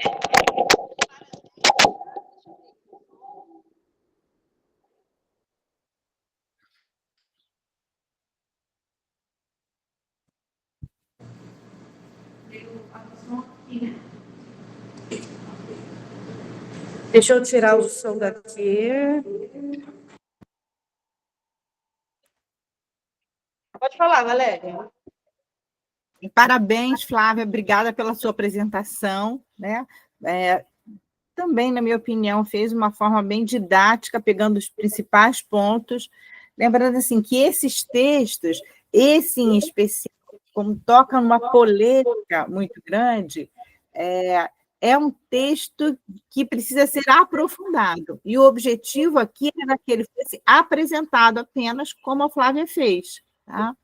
Deixa eu tirar o som daqui. Pode falar, Valéria. Parabéns, Flávia. Obrigada pela sua apresentação, né? Também, na minha opinião, fez uma forma bem didática, pegando os principais pontos. Lembrando assim, que esses textos, esse em especial, como toca numa polêmica muito grande, é um texto que precisa ser aprofundado. E o objetivo aqui era que ele fosse apresentado apenas como a Flávia fez. Tá?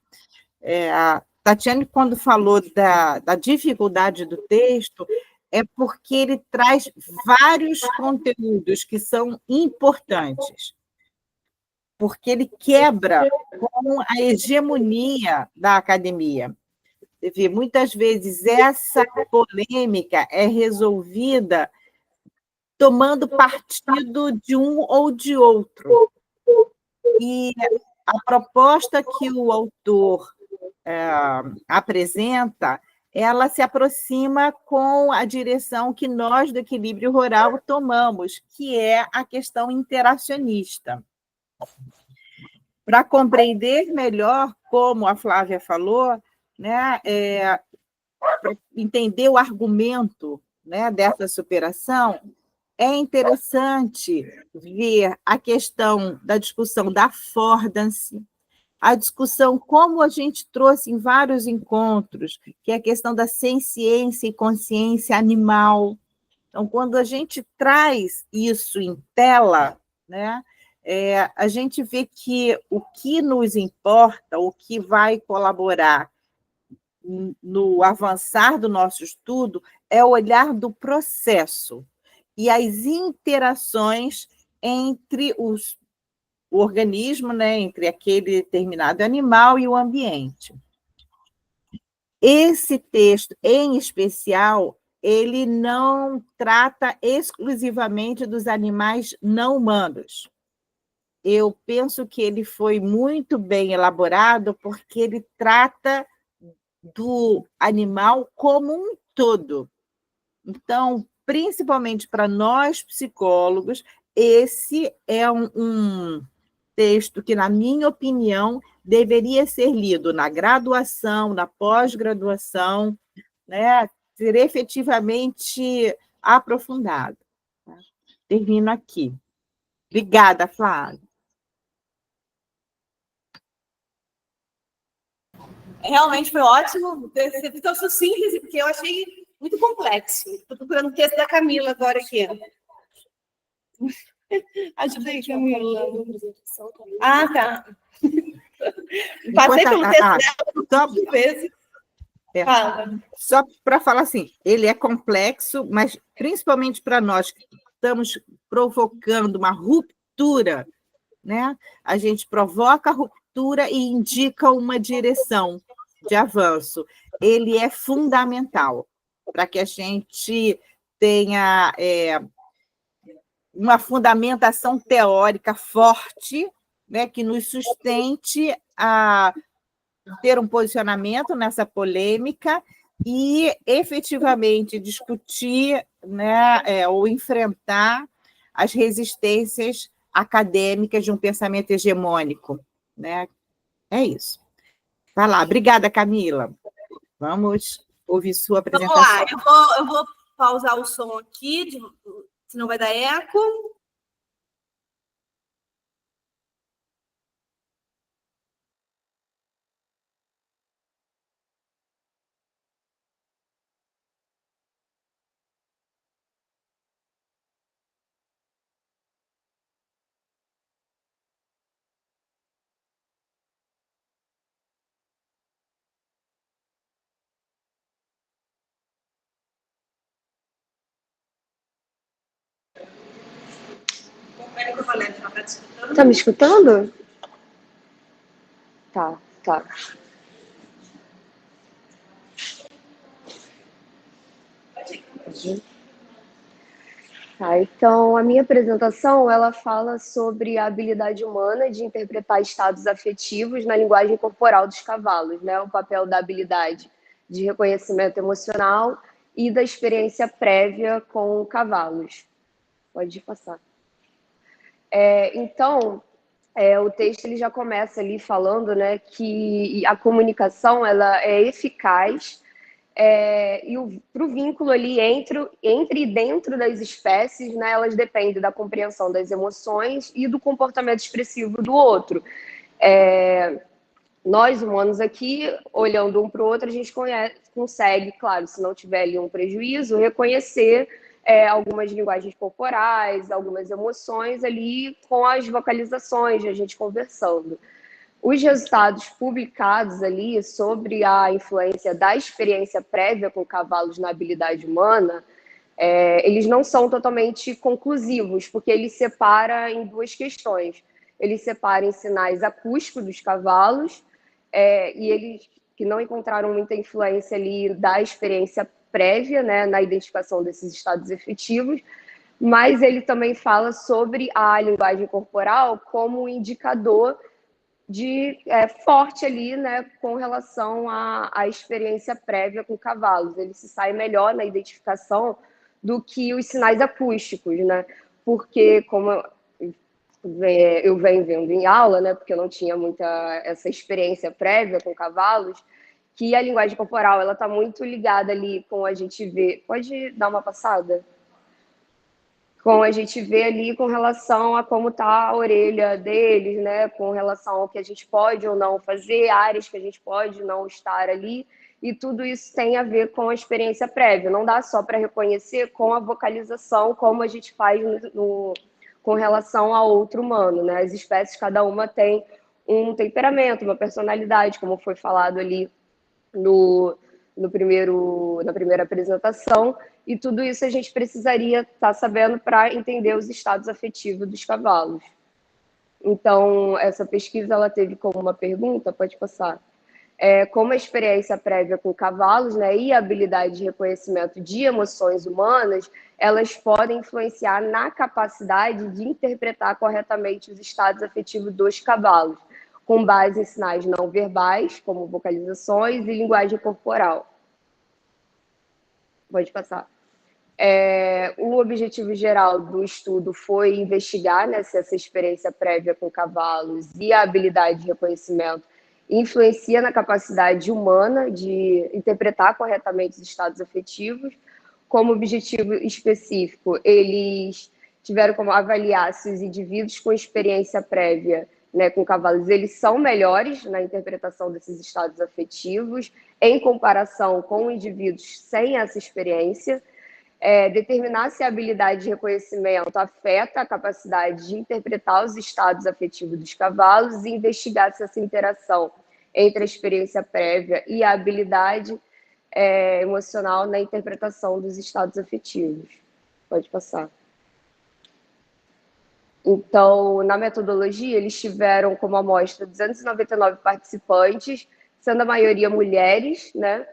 A Tatiane, quando falou da dificuldade do texto, é porque ele traz vários conteúdos que são importantes, porque ele quebra com a hegemonia da academia. Você vê, muitas vezes essa polêmica é resolvida tomando partido de um ou de outro. E a proposta que o autor apresenta, ela se aproxima com a direção que nós do Equilíbrio Rural tomamos, que é a questão interacionista. Para compreender melhor, como a Flávia falou, né, para entender o argumento, né, dessa superação, é interessante ver a questão da discussão da affordance, a discussão como a gente trouxe em vários encontros, que é a questão da ciência e consciência animal. Então, quando a gente traz isso em tela, né, a gente vê que o que nos importa, o que vai colaborar no avançar do nosso estudo, é o olhar do processo e as interações entre o organismo, né, entre aquele determinado animal e o ambiente. Esse texto, em especial, ele não trata exclusivamente dos animais não humanos. Eu penso que ele foi muito bem elaborado porque ele trata do animal como um todo. Então, principalmente para nós psicólogos, esse é um texto que, na minha opinião, deveria ser lido na graduação, na pós-graduação, né? Ser efetivamente aprofundado. Tá? Termino aqui. Obrigada, Flávia. Realmente foi ótimo. Você ficou síntese, porque eu achei muito complexo. Estou procurando o texto da Camila agora aqui. Ajuda aí, Camila. Ah, tá. Passei pelo texto dela duas vezes. Só para falar assim, ele é complexo, mas principalmente para nós que estamos provocando uma ruptura, né? A gente provoca a ruptura e indica uma direção de avanço. Ele é fundamental para que a gente tenha uma fundamentação teórica forte, né, que nos sustente a ter um posicionamento nessa polêmica e efetivamente discutir, né, ou enfrentar as resistências acadêmicas de um pensamento hegemônico. Né? É isso. Vai lá. Obrigada, Camila. Vamos ouvir sua apresentação. Vamos lá, eu vou pausar o som aqui, senão vai dar eco. Tá me escutando? Tá. Tá, então a minha apresentação ela fala sobre a habilidade humana de interpretar estados afetivos na linguagem corporal dos cavalos, né? O papel da habilidade de reconhecimento emocional e da experiência prévia com cavalos. Pode passar. Então, o texto ele já começa ali falando, né, que a comunicação ela é eficaz e para o vínculo ali entre e dentro das espécies, né, elas dependem da compreensão das emoções e do comportamento expressivo do outro. Nós, humanos aqui, olhando um para o outro, a gente consegue, claro, se não tiver ali um prejuízo, reconhecer algumas linguagens corporais, algumas emoções ali com as vocalizações, a gente conversando. Os resultados publicados ali sobre a influência da experiência prévia com cavalos na habilidade humana, eles não são totalmente conclusivos, porque ele separa em duas questões. Ele separa em sinais acústicos dos cavalos, e eles que não encontraram muita influência ali da experiência prévia, né, na identificação desses estados efetivos, mas ele também fala sobre a linguagem corporal como um indicador forte ali, né, com relação à experiência prévia com cavalos. Ele se sai melhor na identificação do que os sinais acústicos, né? Porque, como eu venho vendo em aula, né, porque eu não tinha muita essa experiência prévia com cavalos, que a linguagem corporal ela está muito ligada ali com a gente ver. Pode dar uma passada? como a gente vê ali com relação a como está a orelha deles, né? Com relação ao que a gente pode ou não fazer, áreas que a gente pode não estar ali, e tudo isso tem a ver com a experiência prévia. Não dá só para reconhecer com a vocalização, como a gente faz com relação a outro humano, né? As espécies, cada uma tem um temperamento, uma personalidade, como foi falado ali na primeira apresentação, e tudo isso a gente precisaria estar sabendo para entender os estados afetivos dos cavalos. Então, essa pesquisa ela teve como uma pergunta, pode passar, como a experiência prévia com cavalos, né, e a habilidade de reconhecimento de emoções humanas, elas podem influenciar na capacidade de interpretar corretamente os estados afetivos dos cavalos, com base em sinais não verbais, como vocalizações e linguagem corporal. Pode passar. O objetivo geral do estudo foi investigar, né, se essa experiência prévia com cavalos e a habilidade de reconhecimento influencia na capacidade humana de interpretar corretamente os estados afetivos. Como objetivo específico, eles tiveram como avaliar se os indivíduos com experiência prévia, né, com cavalos, eles são melhores na interpretação desses estados afetivos em comparação com indivíduos sem essa experiência, determinar se a habilidade de reconhecimento afeta a capacidade de interpretar os estados afetivos dos cavalos e investigar se essa interação entre a experiência prévia e a habilidade emocional na interpretação dos estados afetivos. Pode passar. Então, na metodologia, eles tiveram como amostra 299 participantes, sendo a maioria mulheres, né,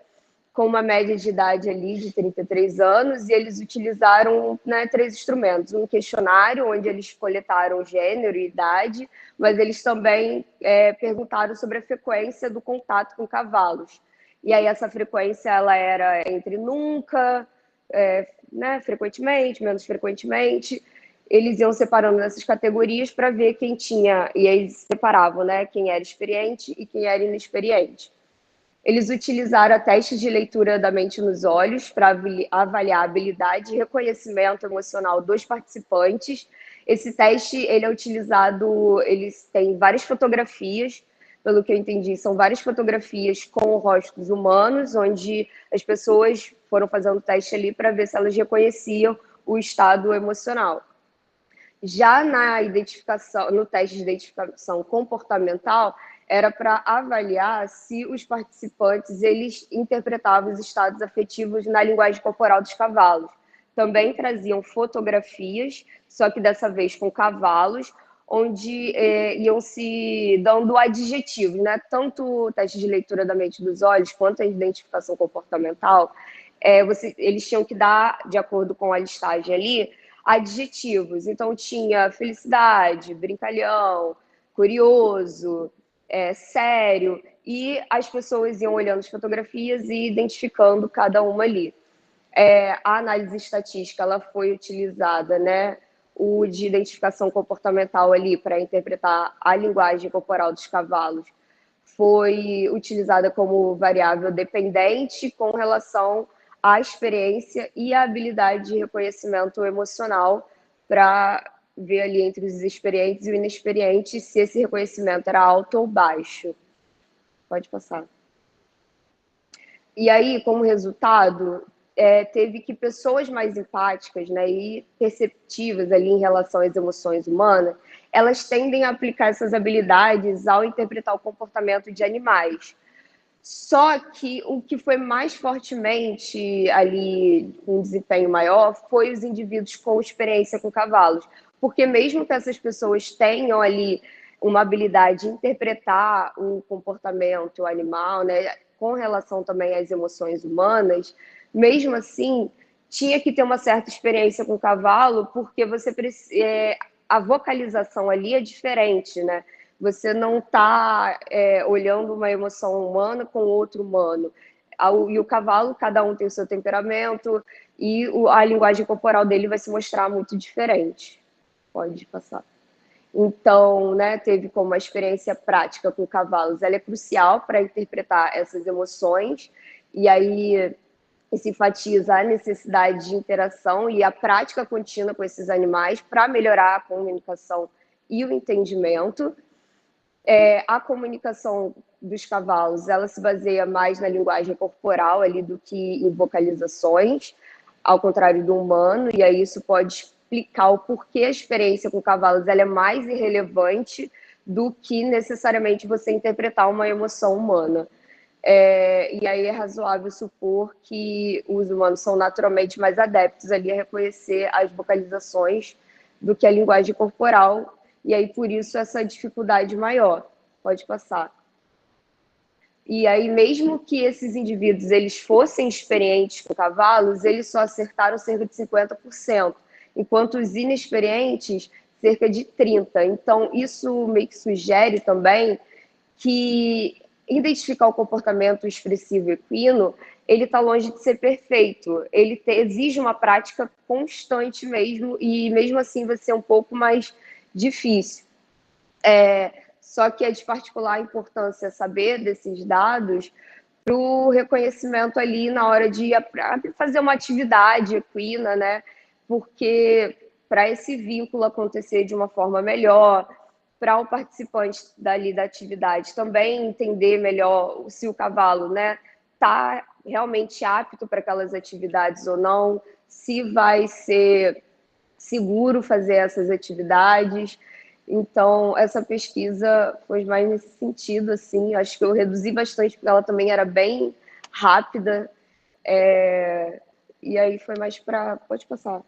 com uma média de idade ali de 33 anos, e eles utilizaram, né, 3 instrumentos. Um questionário, onde eles coletaram gênero e idade, mas eles também perguntaram sobre a frequência do contato com cavalos. E aí essa frequência ela era entre nunca, né, frequentemente, menos frequentemente. Eles iam separando nessas categorias para ver quem tinha, e aí eles separavam, né, quem era experiente e quem era inexperiente. Eles utilizaram a teste de leitura da mente nos olhos para avaliar a habilidade e reconhecimento emocional dos participantes. Esse teste, ele é utilizado, eles têm várias fotografias, pelo que eu entendi, são várias fotografias com rostos humanos, onde as pessoas foram fazendo o teste ali para ver se elas reconheciam o estado emocional. Já na identificação, no teste de identificação comportamental, era para avaliar se os participantes eles interpretavam os estados afetivos na linguagem corporal dos cavalos. Também traziam fotografias, só que dessa vez com cavalos, onde iam se dando adjetivos, né? Tanto o teste de leitura da mente dos olhos quanto a identificação comportamental, eles tinham que dar, de acordo com a listagem ali, adjetivos. Então tinha felicidade, brincalhão, curioso, sério, e as pessoas iam olhando as fotografias e identificando cada uma ali. A análise estatística ela foi utilizada, né, o de identificação comportamental ali para interpretar a linguagem corporal dos cavalos foi utilizada como variável dependente com relação à experiência e à habilidade de reconhecimento emocional para ver ali entre os experientes e o inexperiente se esse reconhecimento era alto ou baixo. Pode passar. E aí, como resultado, teve que pessoas mais empáticas, né, e perceptivas ali em relação às emoções humanas, elas tendem a aplicar essas habilidades ao interpretar o comportamento de animais. Só que o que foi mais fortemente ali, com um desempenho maior, foi os indivíduos com experiência com cavalos. Porque mesmo que essas pessoas tenham ali uma habilidade de interpretar o comportamento animal, né, com relação também às emoções humanas, mesmo assim, tinha que ter uma certa experiência com o cavalo, porque a vocalização ali é diferente, né? Você não está olhando uma emoção humana com outro humano. E o cavalo, cada um tem o seu temperamento, e a linguagem corporal dele vai se mostrar muito diferente. Pode passar. Então, né, teve como a experiência prática com cavalos, ela é crucial para interpretar essas emoções, e aí Isso enfatiza a necessidade de interação e a prática contínua com esses animais para melhorar a comunicação e o entendimento. A comunicação dos cavalos, ela se baseia mais na linguagem corporal ali do que em vocalizações, ao contrário do humano, e aí isso pode explicar o porquê a experiência com cavalos ela é mais irrelevante do que necessariamente você interpretar uma emoção humana. E aí é razoável supor que os humanos são naturalmente mais adeptos ali a reconhecer as vocalizações do que a linguagem corporal, e aí por isso essa dificuldade maior. Pode passar. E aí, mesmo que esses indivíduos eles fossem experientes com cavalos, eles só acertaram cerca de 50%, enquanto os inexperientes, cerca de 30%. Então, isso meio que sugere também que identificar o comportamento expressivo equino, ele está longe de ser perfeito. Ele exige uma prática constante mesmo, e mesmo assim vai ser um pouco mais difícil. Só que é de particular importância saber desses dados para o reconhecimento ali na hora de fazer uma atividade equina, né? Porque para esse vínculo acontecer de uma forma melhor, para o participante dali da atividade também entender melhor se o cavalo, né, está realmente apto para aquelas atividades ou não, se vai ser seguro fazer essas atividades. Então, essa pesquisa foi mais nesse sentido, assim, acho que eu reduzi bastante, porque ela também era bem rápida, e aí foi mais para... Pode passar.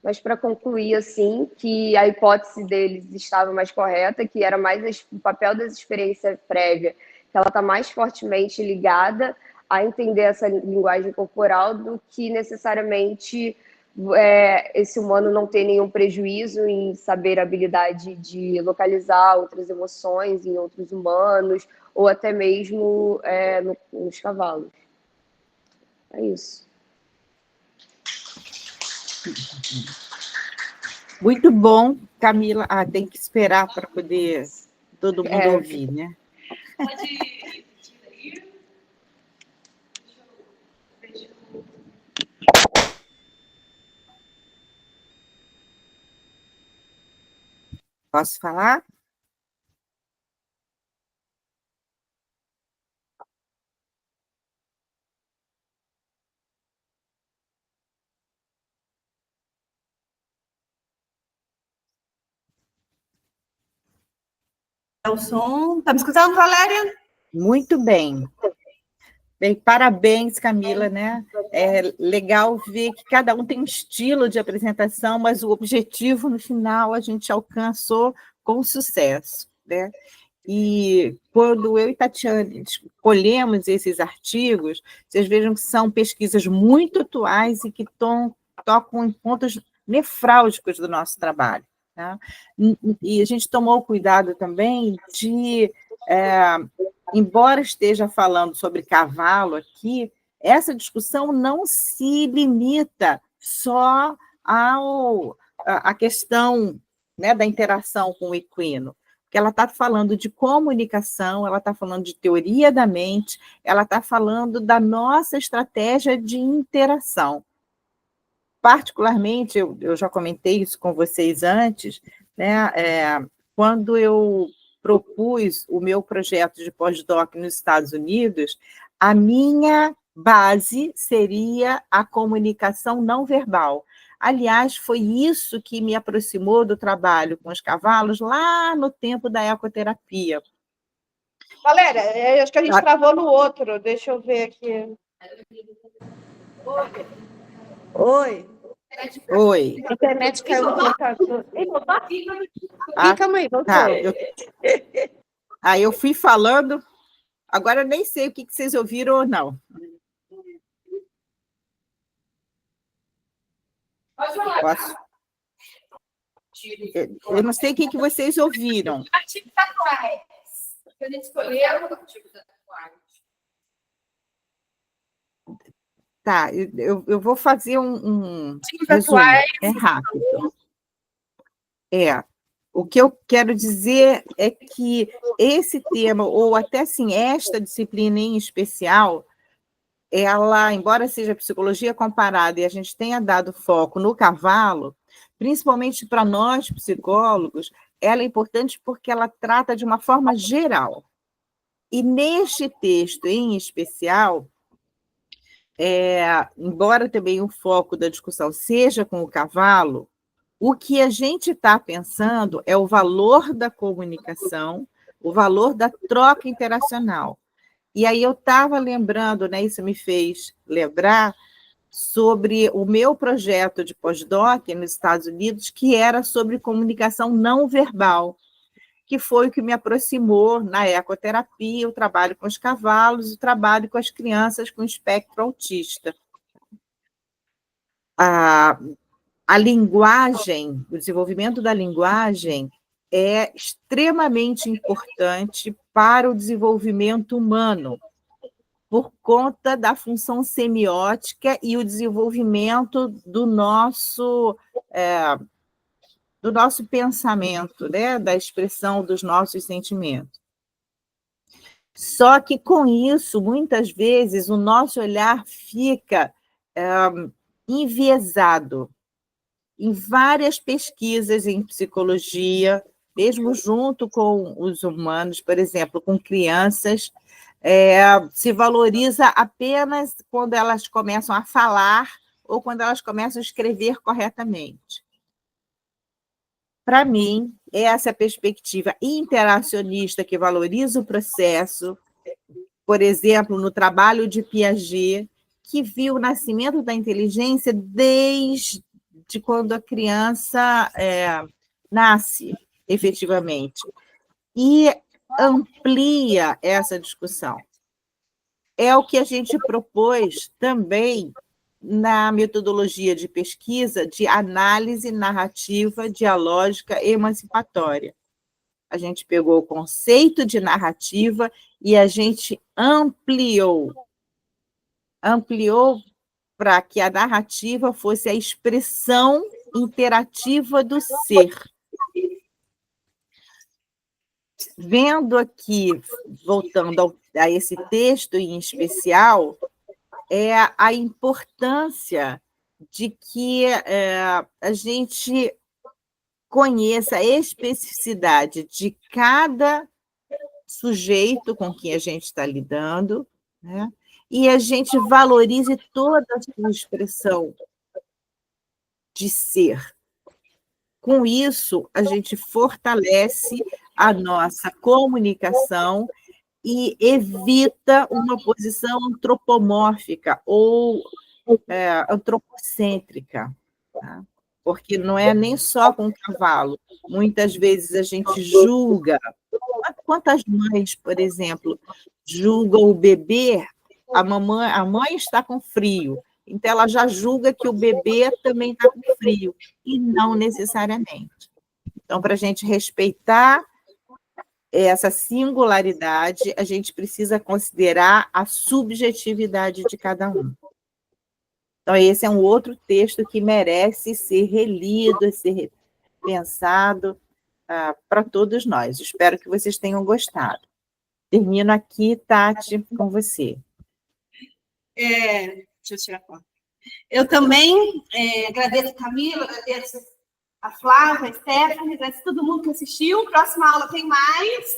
Mas para concluir, assim, que a hipótese deles estava mais correta, que era mais o papel da experiência prévia, que ela está mais fortemente ligada a entender essa linguagem corporal do que necessariamente esse humano não ter nenhum prejuízo em saber a habilidade de localizar outras emoções em outros humanos, ou até mesmo nos cavalos. É isso. Muito bom, Camila. Tem que esperar para poder todo mundo ouvir, né? Pode ir aí. Posso falar? É o som. Tá me escutando, Valéria? Muito bem. Bem, parabéns, Camila, né? É legal ver que cada um tem um estilo de apresentação, mas o objetivo, no final, a gente alcançou com sucesso, né? E quando eu e Tatiane escolhemos esses artigos, vocês vejam que são pesquisas muito atuais e que tocam em pontos nefrálgicos do nosso trabalho. Tá? E a gente tomou cuidado também de... embora esteja falando sobre cavalo aqui, essa discussão não se limita só à questão, né, da interação com o equino, porque ela está falando de comunicação, ela está falando de teoria da mente, ela está falando da nossa estratégia de interação. Particularmente, eu já comentei isso com vocês antes, né, quando eu propus o meu projeto de pós-doc nos Estados Unidos, a minha base seria a comunicação não verbal. Aliás, foi isso que me aproximou do trabalho com os cavalos lá no tempo da ecoterapia. Valéria, acho que a gente travou no outro. Deixa eu ver aqui. Oi. Oi. A internet caiu no computador. Calma aí, voltou. Eu fui falando, agora eu nem sei o que vocês ouviram ou não. Posso? Eu não sei o que vocês ouviram. Artigos atuais. A gente escolheu artigos atuais. Tá, eu vou fazer um Artigos resumo, atuais. rápido. O que eu quero dizer é que esse tema, ou até assim, esta disciplina em especial, ela, embora seja psicologia comparada e a gente tenha dado foco no cavalo, principalmente para nós psicólogos, ela é importante porque ela trata de uma forma geral. E neste texto em especial, embora também o foco da discussão seja com o cavalo, o que a gente está pensando é o valor da comunicação, o valor da troca interacional. E aí eu estava lembrando, né, isso me fez lembrar sobre o meu projeto de pós-doc nos Estados Unidos, que era sobre comunicação não verbal, que foi o que me aproximou na ecoterapia, o trabalho com os cavalos, o trabalho com as crianças com espectro autista. A linguagem, o desenvolvimento da linguagem é extremamente importante para o desenvolvimento humano, por conta da função semiótica e o desenvolvimento do nosso pensamento, né? Da expressão dos nossos sentimentos. Só que, com isso, muitas vezes, o nosso olhar fica enviesado. Em várias pesquisas em psicologia, mesmo junto com os humanos, por exemplo, com crianças, se valoriza apenas quando elas começam a falar ou quando elas começam a escrever corretamente. Para mim, essa perspectiva interacionista que valoriza o processo, por exemplo, no trabalho de Piaget, que viu o nascimento da inteligência desde quando a criança nasce, efetivamente, e amplia essa discussão. É o que a gente propôs também na metodologia de pesquisa de análise narrativa dialógica emancipatória. A gente pegou o conceito de narrativa e a gente ampliou para que a narrativa fosse a expressão interativa do ser. Vendo aqui, voltando a esse texto em especial, é a importância de que a gente conheça a especificidade de cada sujeito com quem a gente está lidando, né? E a gente valorize toda a sua expressão de ser. Com isso, a gente fortalece a nossa comunicação e evita uma posição antropomórfica ou antropocêntrica, tá? Porque não é nem só com o cavalo. Muitas vezes a gente julga. Quantas mães, por exemplo, julgam o bebê? A mãe está com frio, então ela já julga que o bebê também está com frio, e não necessariamente. Então, para a gente respeitar essa singularidade, a gente precisa considerar a subjetividade de cada um. Então, esse é um outro texto que merece ser relido, ser pensado para todos nós. Espero que vocês tenham gostado. Termino aqui, Tati, com você. Deixa eu tirar a foto. Eu também agradeço a Camila, agradeço a Flávia, a Stephanie, agradeço a todo mundo que assistiu. Próxima aula tem mais.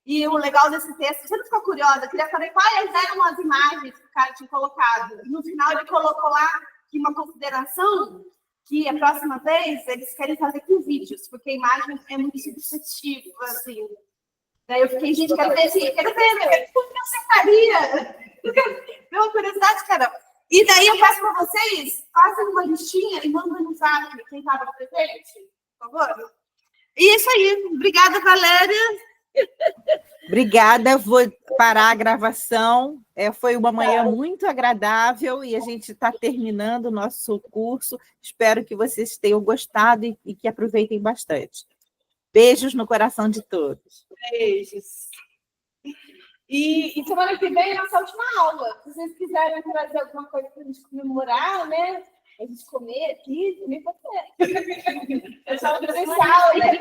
E o legal desse texto, você não ficou curiosa, eu queria saber quais eram as imagens que o cara tinha colocado. E no final ele colocou lá que uma consideração que a próxima vez eles querem fazer com vídeos, porque a imagem é muito subjetiva, assim. Daí eu fiquei, gente, quero ver, como eu sentaria? Deu uma curiosidade, cara. E daí eu peço para vocês, façam uma listinha e mandem no zap quem estava presente, por favor. E isso aí. Obrigada, Valéria. Obrigada, vou parar a gravação. Foi uma manhã muito agradável e a gente está terminando o nosso curso. Espero que vocês tenham gostado e que aproveitem bastante. Beijos no coração de todos. Beijos. E semana que vem é a nossa última aula. Se vocês quiserem trazer alguma coisa para a gente comemorar, né? A gente comer aqui, também pode ser. É só o presencial, né?